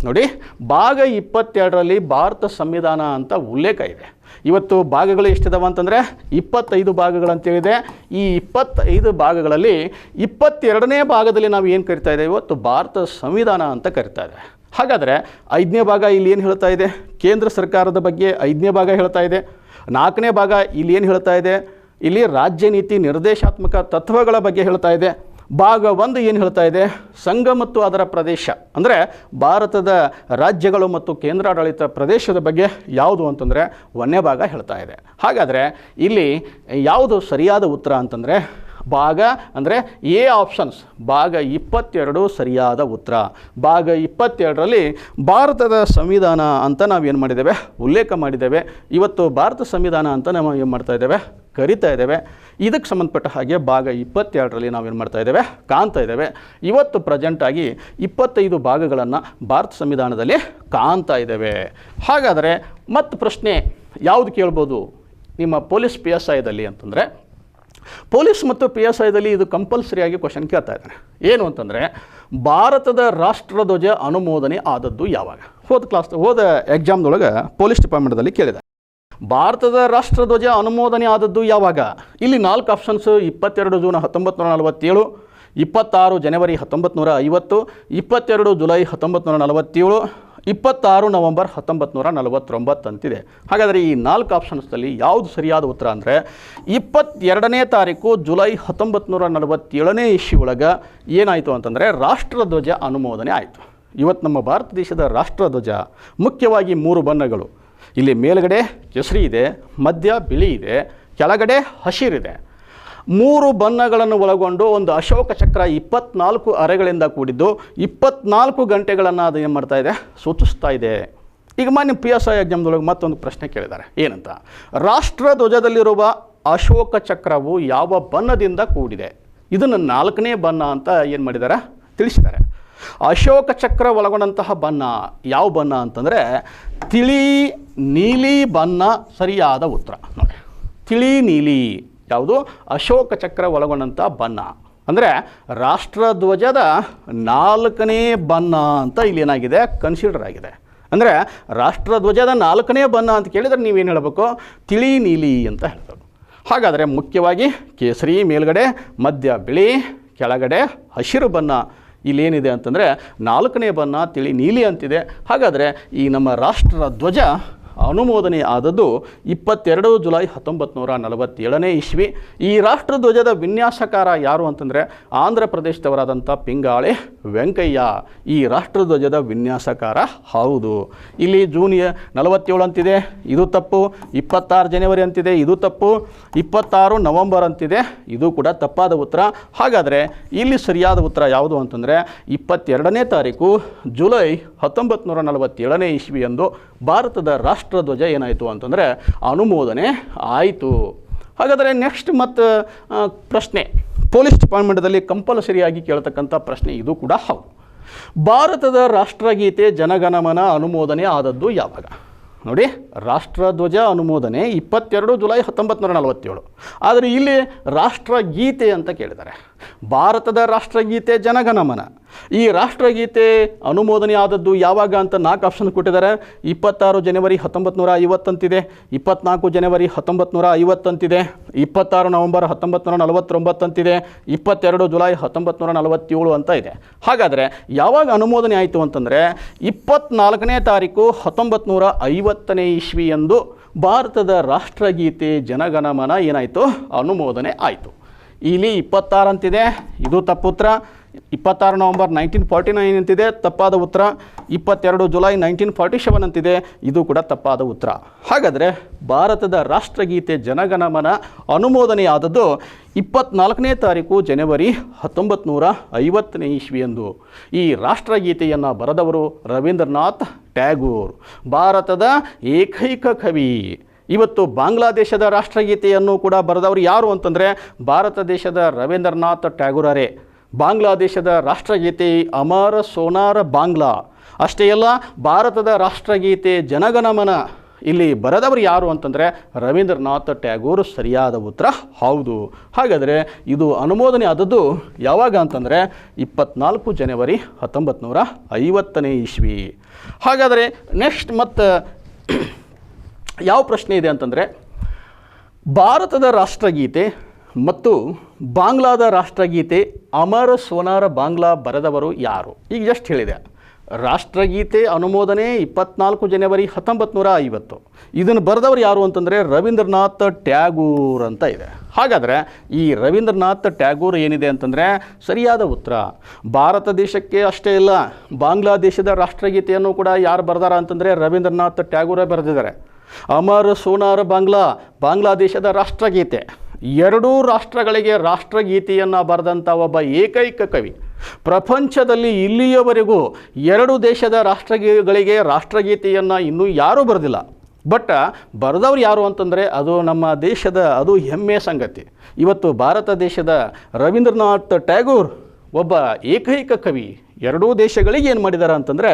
Speaker 1: ನೋಡಿ, ಭಾಗ 22ರಲ್ಲಿ ಭಾರತ ಸಂವಿಧಾನ ಅಂತ ಉಲ್ಲೇಖ ಇದೆ. ಇವತ್ತು ಭಾಗಗಳು ಎಷ್ಟಿದಾವೆ ಅಂತಂದರೆ 25 ಭಾಗಗಳಂತೇಳಿದೆ. ಈ 25 ಭಾಗಗಳಲ್ಲಿ 22ನೇ ಭಾಗದಲ್ಲಿ ನಾವು ಏನು ಕರಿತಾ ಇದ್ದೇವೆ, ಇವತ್ತು ಭಾರತ ಸಂವಿಧಾನ ಅಂತ ಕರಿತಾ ಇದೆ. ಹಾಗಾದರೆ 5ನೇ ಭಾಗ ಇಲ್ಲಿ ಏನು ಹೇಳ್ತಾ ಇದೆ, ಕೇಂದ್ರ ಸರ್ಕಾರದ ಬಗ್ಗೆ 5ನೇ ಭಾಗ ಹೇಳ್ತಾ ಇದೆ. 4ನೇ ಭಾಗ ಇಲ್ಲಿ ಏನು ಹೇಳ್ತಾ ಇದೆ, ಇಲ್ಲಿ ರಾಜ್ಯ ನೀತಿ ನಿರ್ದೇಶಾತ್ಮಕ ತತ್ವಗಳ ಬಗ್ಗೆ ಹೇಳ್ತಾ ಇದೆ. ಭಾಗ 1 ಏನು ಹೇಳ್ತಾ ಇದೆ, ಸಂಘ ಮತ್ತು ಅದರ ಪ್ರದೇಶ, ಅಂದರೆ ಭಾರತದ ರಾಜ್ಯಗಳು ಮತ್ತು ಕೇಂದ್ರಾಡಳಿತ ಪ್ರದೇಶದ ಬಗ್ಗೆ ಯಾವುದು ಅಂತಂದರೆ 1ನೇ ಭಾಗ ಹೇಳ್ತಾ ಇದೆ. ಹಾಗಾದರೆ ಇಲ್ಲಿ ಯಾವುದು ಸರಿಯಾದ ಉತ್ತರ ಅಂತಂದರೆ ಭಾಗ ಅಂದರೆ ಎ ಆಪ್ಷನ್ಸ್, ಭಾಗ 22 ಸರಿಯಾದ ಉತ್ತರ. ಭಾಗ 22ರಲ್ಲಿ ಭಾರತದ ಸಂವಿಧಾನ ಅಂತ ನಾವೇನು ಮಾಡಿದ್ದೇವೆ, ಉಲ್ಲೇಖ ಮಾಡಿದ್ದೇವೆ. ಇವತ್ತು ಭಾರತ ಸಂವಿಧಾನ ಅಂತ ನಾವು ಏನು ಮಾಡ್ತಾ ಇದ್ದೇವೆ, ಕರಿತಾ ಇದ್ದೇವೆ. ಇದಕ್ಕೆ ಸಂಬಂಧಪಟ್ಟ ಹಾಗೆ ಭಾಗ 22ರಲ್ಲಿ ನಾವೇನು ಮಾಡ್ತಾ ಇದ್ದೇವೆ, ಕಾಣ್ತಾ ಇದ್ದೇವೆ. ಇವತ್ತು ಪ್ರೆಸೆಂಟಾಗಿ 25 ಭಾಗಗಳನ್ನು ಭಾರತ ಸಂವಿಧಾನದಲ್ಲಿ ಕಾಣ್ತಾ ಇದ್ದೇವೆ. ಹಾಗಾದರೆ ಮತ್ತು ಪ್ರಶ್ನೆ ಯಾವುದು ಕೇಳ್ಬೋದು ನಿಮ್ಮ ಪೊಲೀಸ್ PSIದಲ್ಲಿ ಅಂತಂದರೆ, ಪೊಲೀಸ್ ಮತ್ತು PSIದಲ್ಲಿ ಇದು ಕಂಪಲ್ಸರಿಯಾಗಿ ಕ್ವಶನ್ ಕೇಳ್ತಾ ಇದ್ದಾನೆ. ಏನು ಅಂತಂದರೆ, ಭಾರತದ ರಾಷ್ಟ್ರಧ್ವಜ ಅನುಮೋದನೆ ಆದದ್ದು ಯಾವಾಗ? ಹೋದ ಎಕ್ಸಾಮ್ದೊಳಗೆ ಪೊಲೀಸ್ ಡಿಪಾರ್ಟ್ಮೆಂಟ್ದಲ್ಲಿ ಕೇಳಿದೆ, ಭಾರತದ ರಾಷ್ಟ್ರಧ್ವಜ ಅನುಮೋದನೆ ಆದದ್ದು ಯಾವಾಗ? ಇಲ್ಲಿ 4 ಆಪ್ಷನ್ಸ್: 22 ಜೂನ್ 1947, 26 ಜನವರಿ 1950, 22 ಜುಲೈ 1947, 26 ನವಂಬರ್ 1949 ಅಂತಿದೆ. ಹಾಗಾದರೆ ಈ 4 ಆಪ್ಷನ್ಸ್ನಲ್ಲಿ ಯಾವುದು ಸರಿಯಾದ ಉತ್ತರ ಅಂದರೆ 22ನೇ ತಾರೀಕು ಜುಲೈ 1947ನೇ ಇಸ್ವಿ ಒಳಗೆ ಏನಾಯಿತು ಅಂತಂದರೆ ರಾಷ್ಟ್ರಧ್ವಜ ಅನುಮೋದನೆ ಆಯಿತು. ಇವತ್ತು ನಮ್ಮ ಭಾರತ ದೇಶದ ರಾಷ್ಟ್ರಧ್ವಜ ಮುಖ್ಯವಾಗಿ 3 ಬಣ್ಣಗಳು. ಇಲ್ಲಿ ಮೇಲ್ಗಡೆ ಕೇಸರಿ ಇದೆ, ಮಧ್ಯ ಬಿಳಿ ಇದೆ, ಕೆಳಗಡೆ ಹಸಿರಿದೆ. 3 ಬಣ್ಣಗಳನ್ನು ಒಳಗೊಂಡು ಒಂದು ಅಶೋಕ ಚಕ್ರ 24 ಅರೆಗಳಿಂದ ಕೂಡಿದ್ದು 24 ಗಂಟೆಗಳನ್ನು ಅದು ಏನು ಮಾಡ್ತಾ ಇದೆ, ಸೂಚಿಸ್ತಾ ಇದೆ. ಈಗ ಮಾನ್ಯ PSI ಎಕ್ಸಾಮ್ದೊಳಗೆ ಮತ್ತೊಂದು ಪ್ರಶ್ನೆ ಕೇಳಿದ್ದಾರೆ, ಏನಂತ, ರಾಷ್ಟ್ರಧ್ವಜದಲ್ಲಿರುವ ಅಶೋಕ ಚಕ್ರವು ಯಾವ ಬಣ್ಣದಿಂದ ಕೂಡಿದೆ? ಇದನ್ನು 4ನೇ ಬಣ್ಣ ಅಂತ ಏನು ಮಾಡಿದ್ದಾರೆ, ತಿಳಿಸಿದ್ದಾರೆ. ಅಶೋಕ ಚಕ್ರ ಒಳಗೊಂಡಂತಹ ಬಣ್ಣ ಯಾವ ಬಣ್ಣ ಅಂತಂದರೆ ತಿಳಿ ನೀಲಿ ಬಣ್ಣ ಸರಿಯಾದ ಉತ್ತರ. ನೋಡಿ, ತಿಳಿ ನೀಲಿ ಯಾವುದು, ಅಶೋಕ ಚಕ್ರ ಒಳಗೊಂಡಂಥ ಬಣ್ಣ. ಅಂದರೆ ರಾಷ್ಟ್ರಧ್ವಜದ 4ನೇ ಬಣ್ಣ ಅಂತ ಇಲ್ಲಿ ಏನಾಗಿದೆ, ಕನ್ಸಿಡರ್ ಆಗಿದೆ. ಅಂದರೆ ರಾಷ್ಟ್ರಧ್ವಜದ 4ನೇ ಬಣ್ಣ ಅಂತ ಕೇಳಿದರೆ ನೀವೇನು ಹೇಳಬೇಕು, ತಿಳಿ ನೀಲಿ ಅಂತ ಹೇಳ್ಬೇಕು. ಹಾಗಾದರೆ ಮುಖ್ಯವಾಗಿ ಕೇಸರಿ ಮೇಲ್ಗಡೆ, ಮಧ್ಯ ಬಿಳಿ, ಕೆಳಗಡೆ ಹಸಿರು ಬಣ್ಣ. ಇಲ್ಲೇನಿದೆ ಅಂತಂದರೆ 4ನೇ ಬಣ್ಣ ತಿಳಿ ನೀಲಿ ಅಂತಿದೆ. ಹಾಗಾದರೆ ಈ ನಮ್ಮ ರಾಷ್ಟ್ರಧ್ವಜ ಅನುಮೋದನೆ ಆದದ್ದು 22 ಜುಲೈ 1947ನೇ ಇಸ್ವಿ. ಈ ರಾಷ್ಟ್ರಧ್ವಜದ ವಿನ್ಯಾಸಕಾರ ಯಾರು ಅಂತಂದರೆ ಆಂಧ್ರ ಪ್ರದೇಶದವರಾದಂಥ ಪಿಂಗಾಳಿ ವೆಂಕಯ್ಯ ಈ ರಾಷ್ಟ್ರಧ್ವಜದ ವಿನ್ಯಾಸಕಾರ ಹೌದು. ಇಲ್ಲಿ ಜೂನ್ 47 ಅಂತಿದೆ, ಇದು ತಪ್ಪು. 26 ಜನವರಿ ಅಂತಿದೆ, ಇದು ತಪ್ಪು. 26 ನವಂಬರ್ ಅಂತಿದೆ, ಇದು ಕೂಡ ತಪ್ಪಾದ ಉತ್ತರ. ಹಾಗಾದರೆ ಇಲ್ಲಿ ಸರಿಯಾದ ಉತ್ತರ ಯಾವುದು ಅಂತಂದರೆ 22ನೇ ತಾರೀಕು ಜುಲೈ 1947ನೇ ಇಸ್ವಿಯಂದು ಭಾರತದ ರಾಷ್ಟ್ರಧ್ವಜ ಏನಾಯಿತು ಅಂತಂದರೆ ಅನುಮೋದನೆ ಆಯಿತು. ಹಾಗಾದರೆ ನೆಕ್ಸ್ಟ್ ಮತ್ತು ಪ್ರಶ್ನೆ ಪೊಲೀಸ್ ಡಿಪಾರ್ಟ್ಮೆಂಟ್ದಲ್ಲಿ ಕಂಪಲ್ಸರಿಯಾಗಿ ಕೇಳ್ತಕ್ಕಂಥ ಪ್ರಶ್ನೆ ಇದು ಕೂಡ ಹೌದು. ಭಾರತದ ರಾಷ್ಟ್ರಗೀತೆ ಜನಗಣಮನ ಅನುಮೋದನೆ ಆದದ್ದು ಯಾವಾಗ? ನೋಡಿ, ರಾಷ್ಟ್ರಧ್ವಜ ಅನುಮೋದನೆ 22 ಜುಲೈ 1947. ಆದರೆ ಇಲ್ಲಿ ರಾಷ್ಟ್ರಗೀತೆ ಅಂತ ಕೇಳಿದ್ದಾರೆ. ಭಾರತದ ರಾಷ್ಟ್ರಗೀತೆ ಜನಗಣಮನ. ಈ ರಾಷ್ಟ್ರಗೀತೆ ಅನುಮೋದನೆ ಆದದ್ದು ಯಾವಾಗ ಅಂತ 4 ಆಪ್ಷನ್ ಕೊಟ್ಟಿದ್ದಾರೆ. 26 ಜನವರಿ 1950 ಅಂತಿದೆ, 24 ಜನವರಿ 1950 ಅಂತಿದೆ, 26 ನವೆಂಬರ್ 1949 ಅಂತಿದೆ, 22 ಜುಲೈ 1947 ಅಂತ ಇದೆ. ಹಾಗಾದರೆ ಯಾವಾಗ ಅನುಮೋದನೆ ಆಯಿತು ಅಂತಂದರೆ 24ನೇ ತಾರೀಕು 1950ನೇ ಇಸ್ವಿಯಂದು ಭಾರತದ ರಾಷ್ಟ್ರಗೀತೆ ಜನಗಣಮನ ಏನಾಯಿತು, ಅನುಮೋದನೆ ಆಯಿತು. ಇಲ್ಲಿ 26 ಅಂತಿದೆ, ಇದು ತಪ್ಪು ಉತ್ತರ. 26 ನವೆಂಬರ್ 1949 ಅಂತಿದೆ, ತಪ್ಪಾದ ಉತ್ತರ. 22 ಜುಲೈ 1947 ಅಂತಿದೆ, ಇದು ಕೂಡ ತಪ್ಪಾದ ಉತ್ತರ. ಹಾಗಾದರೆ ಭಾರತದ ರಾಷ್ಟ್ರಗೀತೆ ಜನಗಣಮನ ಅನುಮೋದನೆಯಾದದ್ದು 24ನೇ ತಾರೀಕು ಜನವರಿ 1950ನೇ ಇಸ್ವಿಯಂದು. ಈ ರಾಷ್ಟ್ರಗೀತೆಯನ್ನು ಬರೆದವರು ರವೀಂದ್ರನಾಥ್ ಟ್ಯಾಗೂರ್, ಭಾರತದ ಏಕೈಕ ಕವಿ. ಇವತ್ತು ಬಾಂಗ್ಲಾದೇಶದ ರಾಷ್ಟ್ರಗೀತೆಯನ್ನು ಕೂಡ ಬರೆದವರು ಯಾರು ಅಂತಂದರೆ ಭಾರತ ದೇಶದ ರವೀಂದ್ರನಾಥ್ ಟ್ಯಾಗೂರರೇ. ಬಾಂಗ್ಲಾದೇಶದ ರಾಷ್ಟ್ರಗೀತೆ ಅಮರ ಸೋನಾರ ಬಾಂಗ್ಲಾ. ಅಷ್ಟೇ ಅಲ್ಲ, ಭಾರತದ ರಾಷ್ಟ್ರಗೀತೆ ಜನಗಣಮನ ಇಲ್ಲಿ ಬರೆದವರು ಯಾರು ಅಂತಂದರೆ ರವೀಂದ್ರನಾಥ್ ಟ್ಯಾಗೂರ್ ಸರಿಯಾದ ಉತ್ತರ ಹೌದು. ಹಾಗಾದರೆ ಇದು ಅನುಮೋದನೆ ಆದದ್ದು ಯಾವಾಗ ಅಂತಂದರೆ 24 ಜನವರಿ 1950ನೇ ಇಸ್ವಿ. ಹಾಗಾದರೆ ನೆಕ್ಸ್ಟ್ ಮತ್ತು ಯಾವ ಪ್ರಶ್ನೆ ಇದೆ ಅಂತಂದರೆ, ಭಾರತದ ರಾಷ್ಟ್ರಗೀತೆ ಮತ್ತು ಬಾಂಗ್ಲಾದ ರಾಷ್ಟ್ರಗೀತೆ ಅಮರ ಸೋನಾರ ಬಾಂಗ್ಲಾ ಬರೆದವರು ಯಾರು? ಈಗ ಜಸ್ಟ್ ಹೇಳಿದೆ, ರಾಷ್ಟ್ರಗೀತೆ ಅನುಮೋದನೆ 24 ಜನವರಿ 1950. ಇದನ್ನು ಬರೆದವರು ಯಾರು ಅಂತಂದರೆ ರವೀಂದ್ರನಾಥ್ ಟ್ಯಾಗೂರ್ ಅಂತ ಇದೆ. ಹಾಗಾದರೆ ಈ ರವೀಂದ್ರನಾಥ್ ಟ್ಯಾಗೂರ್ ಏನಿದೆ ಅಂತಂದರೆ ಸರಿಯಾದ ಉತ್ತರ. ಭಾರತ ದೇಶಕ್ಕೆ ಅಷ್ಟೇ ಇಲ್ಲ, ಬಾಂಗ್ಲಾದೇಶದ ರಾಷ್ಟ್ರಗೀತೆಯನ್ನು ಕೂಡ ಯಾರು ಬರೆದಾರ ಅಂತಂದರೆ ರವೀಂದ್ರನಾಥ್ ಟ್ಯಾಗೂರೇ ಬರೆದಿದ್ದಾರೆ. ಅಮರ ಸೋನಾರ ಬಾಂಗ್ಲಾ ಬಾಂಗ್ಲಾದೇಶದ ರಾಷ್ಟ್ರಗೀತೆ. 2 ರಾಷ್ಟ್ರಗಳಿಗೆ ರಾಷ್ಟ್ರಗೀತೆಯನ್ನು ಬರೆದಂಥ ಒಬ್ಬ ಏಕೈಕ ಕವಿ. ಪ್ರಪಂಚದಲ್ಲಿ ಇಲ್ಲಿಯವರೆಗೂ 2 ದೇಶದ ರಾಷ್ಟ್ರಗಳಿಗೆ ರಾಷ್ಟ್ರಗೀತೆಯನ್ನು ಇನ್ನೂ ಯಾರೂ ಬರೆದಿಲ್ಲ. ಬಟ್ ಬರೆದವ್ರು ಯಾರು ಅಂತಂದರೆ ಅದು ನಮ್ಮ ದೇಶದ ಅದು ಹೆಮ್ಮೆಯ ಸಂಗತಿ. ಇವತ್ತು ಭಾರತ ದೇಶದ ರವೀಂದ್ರನಾಥ್ ಟ್ಯಾಗೂರ್ ಒಬ್ಬ ಏಕೈಕ ಕವಿ. 2 ದೇಶಗಳಿಗೆ ಏನು ಮಾಡಿದ್ದಾರೆ ಅಂತಂದರೆ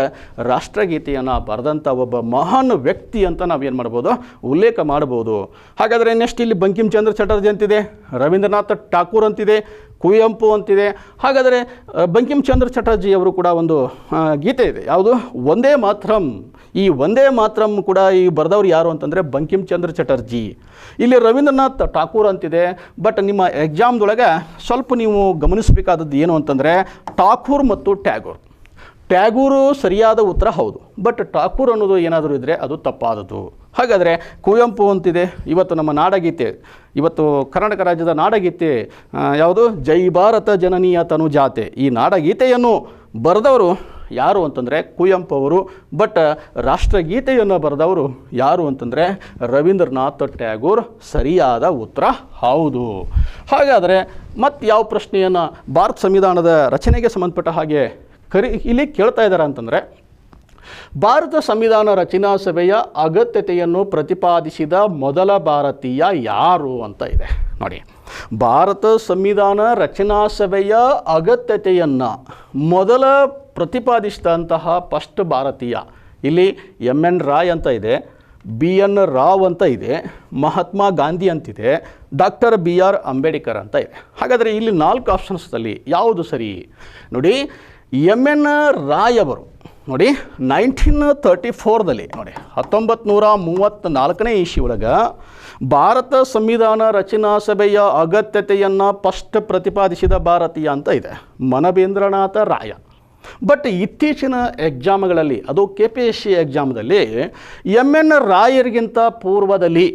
Speaker 1: ರಾಷ್ಟ್ರಗೀತೆಯನ್ನು ಬರೆದಂಥ ಒಬ್ಬ ಮಹಾನ್ ವ್ಯಕ್ತಿ ಅಂತ ನಾವೇನು ಮಾಡ್ಬೋದು, ಉಲ್ಲೇಖ ಮಾಡ್ಬೋದು. ಹಾಗಾದರೆ ನೆಕ್ಸ್ಟ್ ಇಲ್ಲಿ ಬಂಕಿಂ ಚಂದ್ರ ಚಟರ್ಜಿ ಅಂತಿದೆ, ರವೀಂದ್ರನಾಥ್ ಠಾಕೂರ್ ಅಂತಿದೆ, ಕುವೆಂಪು ಅಂತಿದೆ. ಹಾಗಾದರೆ ಬಂಕಿಂ ಚಂದ್ರ ಚಟರ್ಜಿ ಅವರು ಕೂಡ ಒಂದು ಗೀತೆ ಇದೆ, ಯಾವುದು, ವಂದೇ ಮಾತರಂ. ಈ ವಂದೇ ಮಾತರಂ ಕೂಡ ಈ ಬರೆದವ್ರು ಯಾರು ಅಂತಂದರೆ ಬಂಕಿಂ ಚಂದ್ರ ಚಟರ್ಜಿ. ಇಲ್ಲಿ ರವೀಂದ್ರನಾಥ್ ಠಾಕೂರ್ ಅಂತಿದೆ. ಬಟ್ ನಿಮ್ಮ ಎಕ್ಸಾಮ್ದೊಳಗೆ ಸ್ವಲ್ಪ ನೀವು ಗಮನಿಸಬೇಕಾದದ್ದು ಏನು ಅಂತಂದರೆ ಠಾಕೂರ್ ಮತ್ತು ಟ್ಯಾಗೂರು ಸರಿಯಾದ ಉತ್ತರ ಹೌದು. ಬಟ್ ಠಾಕೂರ್ ಅನ್ನೋದು ಏನಾದರೂ ಇದ್ದರೆ ಅದು ತಪ್ಪಾದದ್ದು. ಹಾಗಾದರೆ ಕುವೆಂಪು ಅಂತಿದೆ. ಇವತ್ತು ನಮ್ಮ ನಾಡಗೀತೆ, ಇವತ್ತು ಕರ್ನಾಟಕ ರಾಜ್ಯದ ನಾಡಗೀತೆ ಯಾವುದು, ಜೈ ಭಾರತ ಜನನೀಯ ತನುಜಾತೆ. ಈ ನಾಡಗೀತೆಯನ್ನು ಬರೆದವರು ಯಾರು ಅಂತಂದರೆ ಕುವೆಂಪು ಅವರು. ಬಟ್ ರಾಷ್ಟ್ರಗೀತೆಯನ್ನು ಬರೆದವರು ಯಾರು ಅಂತಂದರೆ ರವೀಂದ್ರನಾಥ್ ಟ್ಯಾಗೂರ್ ಸರಿಯಾದ ಉತ್ತರ ಹೌದು. ಹಾಗಾದರೆ ಮತ್ತು ಯಾವ ಪ್ರಶ್ನೆಯನ್ನು ಭಾರತ ಸಂವಿಧಾನದ ರಚನೆಗೆ ಸಂಬಂಧಪಟ್ಟ ಹಾಗೆ ಇಲ್ಲಿ ಕೇಳ್ತಾ ಇದ್ದಾರೆ ಅಂತಂದರೆ, ಭಾರತ ಸಂವಿಧಾನ ರಚನಾ ಸಭೆಯ ಅಗತ್ಯತೆಯನ್ನು ಪ್ರತಿಪಾದಿಸಿದ ಮೊದಲ ಭಾರತೀಯ ಯಾರು ಅಂತ ಇದೆ ನೋಡಿ. ಭಾರತ ಸಂವಿಧಾನ ರಚನಾ ಸಭೆಯ ಅಗತ್ಯತೆಯನ್ನು ಮೊದಲ ಪ್ರತಿಪಾದಿಸಿದಂತಹ ಫಸ್ಟ್ ಭಾರತೀಯ ಇಲ್ಲಿ MN ರಾಯ್ ಅಂತ ಇದೆ, BN ರಾವ್ ಅಂತ ಇದೆ, ಮಹಾತ್ಮ ಗಾಂಧಿ ಅಂತಿದೆ, ಡಾಕ್ಟರ್ BR ಅಂಬೇಡ್ಕರ್ ಅಂತ ಇದೆ. ಹಾಗಾದರೆ ಇಲ್ಲಿ 4 ಆಪ್ಷನ್ಸ್ನಲ್ಲಿ ಯಾವುದು ಸರಿ ನೋಡಿ. MN ರಾಯ್ ಅವರು ನೋಡಿ 1934ದಲ್ಲಿ ನೋಡಿ 1934ನೇ ಇಸ್ವಿ ಒಳಗೆ ಭಾರತ ಸಂವಿಧಾನ ರಚನಾ ಸಭೆಯ ಅಗತ್ಯತೆಯನ್ನು ಫಸ್ಟ್ ಪ್ರತಿಪಾದಿಸಿದ ಭಾರತೀಯ ಅಂತ ಇದೆ ಮನಬೇಂದ್ರನಾಥ ರಾಯ. ಬಟ್ ಇತ್ತೀಚಿನ ಎಕ್ಸಾಮ್ಗಳಲ್ಲಿ ಅದು KPSC ಎಕ್ಸಾಮ್ದಲ್ಲಿ MN ರಾಯರಿಗಿಂತ ಪೂರ್ವದಲ್ಲಿ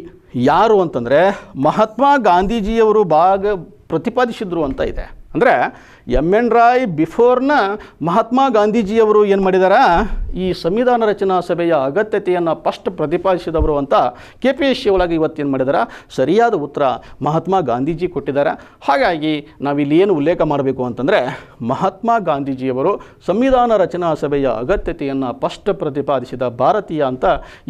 Speaker 1: ಯಾರು ಅಂತಂದರೆ ಮಹಾತ್ಮ ಗಾಂಧೀಜಿಯವರು ಪ್ರತಿಪಾದಿಸಿದ್ರು ಅಂತ ಇದೆ. ಅಂದರೆ MN ರಾಯ್ ಬಿಫೋರ್ನ ಮಹಾತ್ಮ ಗಾಂಧೀಜಿಯವರು ಏನು ಮಾಡಿದಾರ, ಈ ಸಂವಿಧಾನ ರಚನಾ ಸಭೆಯ ಅಗತ್ಯತೆಯನ್ನು ಫಸ್ಟ್ ಪ್ರತಿಪಾದಿಸಿದವರು ಅಂತ KPSC ಒಳಗೆ ಇವತ್ತೇನು ಮಾಡಿದಾರ, ಸರಿಯಾದ ಉತ್ತರ ಮಹಾತ್ಮ ಗಾಂಧೀಜಿ ಕೊಟ್ಟಿದ್ದಾರೆ. ಹಾಗಾಗಿ ನಾವಿಲ್ಲಿ ಏನು ಉಲ್ಲೇಖ ಮಾಡಬೇಕು ಅಂತಂದರೆ ಮಹಾತ್ಮ ಗಾಂಧೀಜಿಯವರು ಸಂವಿಧಾನ ರಚನಾ ಸಭೆಯ ಅಗತ್ಯತೆಯನ್ನು ಫಸ್ಟ್ ಪ್ರತಿಪಾದಿಸಿದ ಭಾರತೀಯ ಅಂತ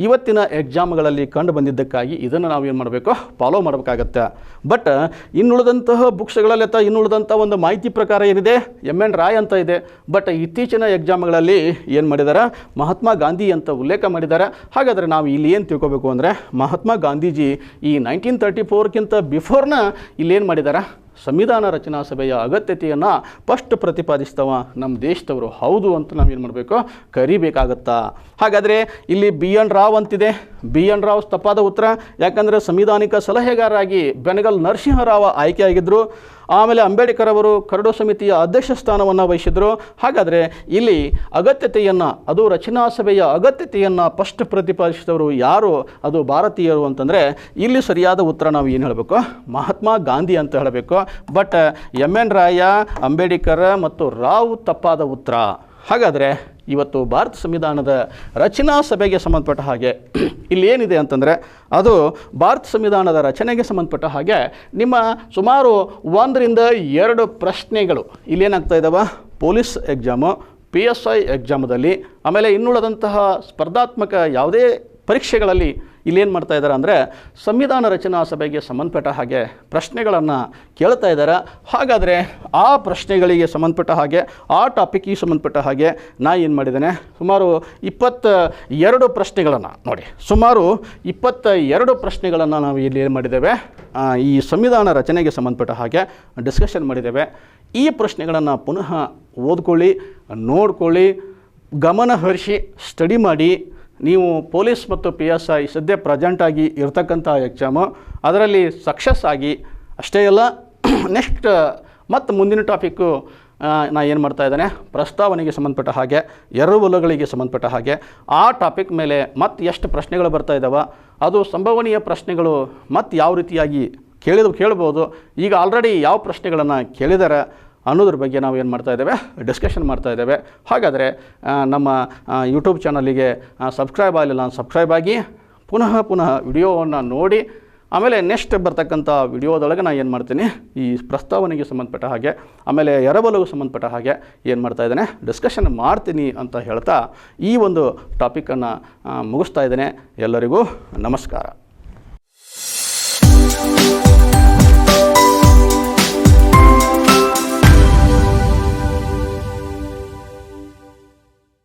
Speaker 1: ಇವತ್ತಿನ ಎಕ್ಸಾಮ್ಗಳಲ್ಲಿ ಕಂಡು ಬಂದಿದ್ದಕ್ಕಾಗಿ ಇದನ್ನು ನಾವೇನು ಮಾಡಬೇಕು, ಫಾಲೋ ಮಾಡಬೇಕಾಗತ್ತೆ. ಬಟ್ ಇನ್ನುಳಿದಂತಹ ಬುಕ್ಸ್ಗಳಲ್ಲಿ ಅಥವಾ ಇನ್ನುಳಿದಂಥ ಒಂದು ಮಾಹಿತಿ ಪ್ರಕಾರ ಏನಿದೆ MN ರಾಯ್ ಅಂತ ಇದೆ. ಬಟ್ ಇತ್ತೀಚಿನ ಎಕ್ಸಾಮ್ಗಳಲ್ಲಿ ಏನು ಮಾಡಿದಾರೆ, ಮಹಾತ್ಮ ಗಾಂಧಿ ಅಂತ ಉಲ್ಲೇಖ ಮಾಡಿದ್ದಾರೆ. ಹಾಗಾದರೆ ನಾವು ಇಲ್ಲಿ ಏನು ತಿಳ್ಕೊಬೇಕು ಅಂದರೆ ಮಹಾತ್ಮ ಗಾಂಧೀಜಿ ಈ 1934ಕ್ಕಿಂತ ಬಿಫೋರ್ನ ಇಲ್ಲೇನು ಮಾಡಿದ್ದಾರೆ, ಸಂವಿಧಾನ ರಚನಾ ಸಭೆಯ ಅಗತ್ಯತೆಯನ್ನು ಫಸ್ಟ್ ಪ್ರತಿಪಾದಿಸ್ತವ ನಮ್ಮ ದೇಶದವರು ಹೌದು ಅಂತ ನಾವೇನು ಮಾಡಬೇಕು, ಕರಿಬೇಕಾಗತ್ತಾ. ಹಾಗಾದರೆ ಇಲ್ಲಿ ಬಿ ಎನ್ ರಾವ್ ಅಂತಿದೆ. ಬಿ ಎನ್ ರಾವ್ ತಪ್ಪಾದ ಉತ್ತರ. ಯಾಕಂದರೆ ಸಂವಿಧಾನಿಕ ಸಲಹೆಗಾರರಾಗಿ ಬೆನಗಲ್ ನರಸಿಂಹರಾವ್ ಆಯ್ಕೆಯಾಗಿದ್ದರು. ಆಮೇಲೆ ಅಂಬೇಡ್ಕರ್ ಅವರು ಕರಡು ಸಮಿತಿಯ ಅಧ್ಯಕ್ಷ ಸ್ಥಾನವನ್ನು ವಹಿಸಿದರು. ಹಾಗಾದರೆ ಇಲ್ಲಿ ಅಗತ್ಯತೆಯನ್ನು, ಅದು ರಚನಾ ಸಭೆಯ ಅಗತ್ಯತೆಯನ್ನು ಫಸ್ಟ್ ಪ್ರತಿಪಾದಿಸಿದವರು ಯಾರು, ಅದು ಭಾರತೀಯರು ಅಂತಂದರೆ ಇಲ್ಲಿ ಸರಿಯಾದ ಉತ್ತರ ನಾವು ಏನು ಹೇಳಬೇಕು, ಮಹಾತ್ಮ ಗಾಂಧಿ ಅಂತ ಹೇಳಬೇಕು. ಬಟ್ ಎಮ್ ಎನ್ ರಾಯ, ಅಂಬೇಡ್ಕರ್ ಮತ್ತು ರಾವ್ ತಪ್ಪಾದ ಉತ್ತರ. ಹಾಗಾದರೆ ಇವತ್ತು ಭಾರತ ಸಂವಿಧಾನದ ರಚನಾ ಸಭೆಗೆ ಸಂಬಂಧಪಟ್ಟ ಹಾಗೆ ಇಲ್ಲಿ ಏನಿದೆ ಅಂತಂದರೆ, ಅದು ಭಾರತ ಸಂವಿಧಾನದ ರಚನೆಗೆ ಸಂಬಂಧಪಟ್ಟ ಹಾಗೆ ನಿಮ್ಮ ಸುಮಾರು 1ರಿಂದ 2 ಪ್ರಶ್ನೆಗಳು ಇಲ್ಲೇನಾಗ್ತಾ ಇದ್ದಾವೆ, ಪೊಲೀಸ್ ಎಕ್ಸಾಮು, PSI ಎಕ್ಸಾಮದಲ್ಲಿ, ಆಮೇಲೆ ಇನ್ನುಳಿದಂತಹ ಸ್ಪರ್ಧಾತ್ಮಕ ಯಾವುದೇ ಪರೀಕ್ಷೆಗಳಲ್ಲಿ ಇಲ್ಲೇನು ಮಾಡ್ತಾ ಇದ್ದಾರೆ ಅಂದರೆ ಸಂವಿಧಾನ ರಚನಾ ಸಭೆಗೆ ಸಂಬಂಧಪಟ್ಟ ಹಾಗೆ ಪ್ರಶ್ನೆಗಳನ್ನು ಕೇಳ್ತಾ ಇದ್ದಾರೆ. ಹಾಗಾದರೆ ಆ ಪ್ರಶ್ನೆಗಳಿಗೆ ಸಂಬಂಧಪಟ್ಟ ಹಾಗೆ, ಆ ಟಾಪಿಕ್ಗೆ ಸಂಬಂಧಪಟ್ಟ ಹಾಗೆ ನಾ ಏನು ಮಾಡಿದ್ದೇನೆ, ಸುಮಾರು 22 ಪ್ರಶ್ನೆಗಳನ್ನು ನೋಡಿ, ಸುಮಾರು 22 ಪ್ರಶ್ನೆಗಳನ್ನು ನಾವು ಇಲ್ಲಿ ಏನು ಮಾಡಿದ್ದೇವೆ, ಈ ಸಂವಿಧಾನ ರಚನೆಗೆ ಸಂಬಂಧಪಟ್ಟ ಹಾಗೆ ಡಿಸ್ಕಷನ್ ಮಾಡಿದ್ದೇವೆ. ಈ ಪ್ರಶ್ನೆಗಳನ್ನು ಪುನಃ ಓದ್ಕೊಳ್ಳಿ, ನೋಡ್ಕೊಳ್ಳಿ, ಗಮನ ಹರಿಸಿ ಸ್ಟಡಿ ಮಾಡಿ. ನೀವು ಪೊಲೀಸ್ ಮತ್ತು PSI ಸದ್ಯ ಪ್ರೆಸೆಂಟಾಗಿ ಇರ್ತಕ್ಕಂಥ ಎಕ್ಸಾಮು, ಅದರಲ್ಲಿ ಸಕ್ಸಸ್ ಆಗಿ ಅಷ್ಟೇ ಅಲ್ಲ, ನೆಕ್ಸ್ಟ್ ಮತ್ತು ಮುಂದಿನ ಟಾಪಿಕ್ಕು ನಾ ಏನು ಮಾಡ್ತಾ ಇದ್ದೇನೆ, ಪ್ರಸ್ತಾವನೆಗೆ ಸಂಬಂಧಪಟ್ಟ ಹಾಗೆ, ಎರವಲುಗಳಿಗೆ ಸಂಬಂಧಪಟ್ಟ ಹಾಗೆ ಆ ಟಾಪಿಕ್ ಮೇಲೆ ಮತ್ತು ಎಷ್ಟು ಪ್ರಶ್ನೆಗಳು ಬರ್ತಾ ಇದ್ದಾವೆ, ಅದು ಸಂಭವನೀಯ ಪ್ರಶ್ನೆಗಳು ಮತ್ತು ಯಾವ ರೀತಿಯಾಗಿ ಕೇಳ್ಬೋದು, ಈಗ ಆಲ್ರೆಡಿ ಯಾವ ಪ್ರಶ್ನೆಗಳನ್ನು ಕೇಳಿದ್ದಾರೆ ಅನ್ನೋದ್ರ ಬಗ್ಗೆ ನಾವು ಏನು ಮಾಡ್ತಾ ಇದ್ದೇವೆ, ಡಿಸ್ಕಷನ್ ಮಾಡ್ತಾ ಇದ್ದೇವೆ. ಹಾಗಾದರೆ ನಮ್ಮ ಯೂಟ್ಯೂಬ್ ಚಾನಲಿಗೆ ಸಬ್ಸ್ಕ್ರೈಬ್ ಆಗಲಿಲ್ಲ, ಸಬ್ಸ್ಕ್ರೈಬ್ ಆಗಿ ಪುನಃ ವಿಡಿಯೋವನ್ನು ನೋಡಿ, ಆಮೇಲೆ ನೆಕ್ಸ್ಟ್ ಬರ್ತಕ್ಕಂಥ ವಿಡಿಯೋದೊಳಗೆ ನಾನು ಏನು ಮಾಡ್ತೀನಿ, ಈ ಪ್ರಸ್ತಾವನೆಗೆ ಸಂಬಂಧಪಟ್ಟ ಹಾಗೆ, ಆಮೇಲೆ ಎರವಲುಗೂ ಸಂಬಂಧಪಟ್ಟ ಹಾಗೆ ಏನು ಮಾಡ್ತಾ ಇದ್ದೇನೆ, ಡಿಸ್ಕಷನ್ ಮಾಡ್ತೀನಿ ಅಂತ ಹೇಳ್ತಾ ಈ ಒಂದು ಟಾಪಿಕನ್ನು ಮುಗಿಸ್ತಾ ಇದ್ದೇನೆ. ಎಲ್ಲರಿಗೂ ನಮಸ್ಕಾರ.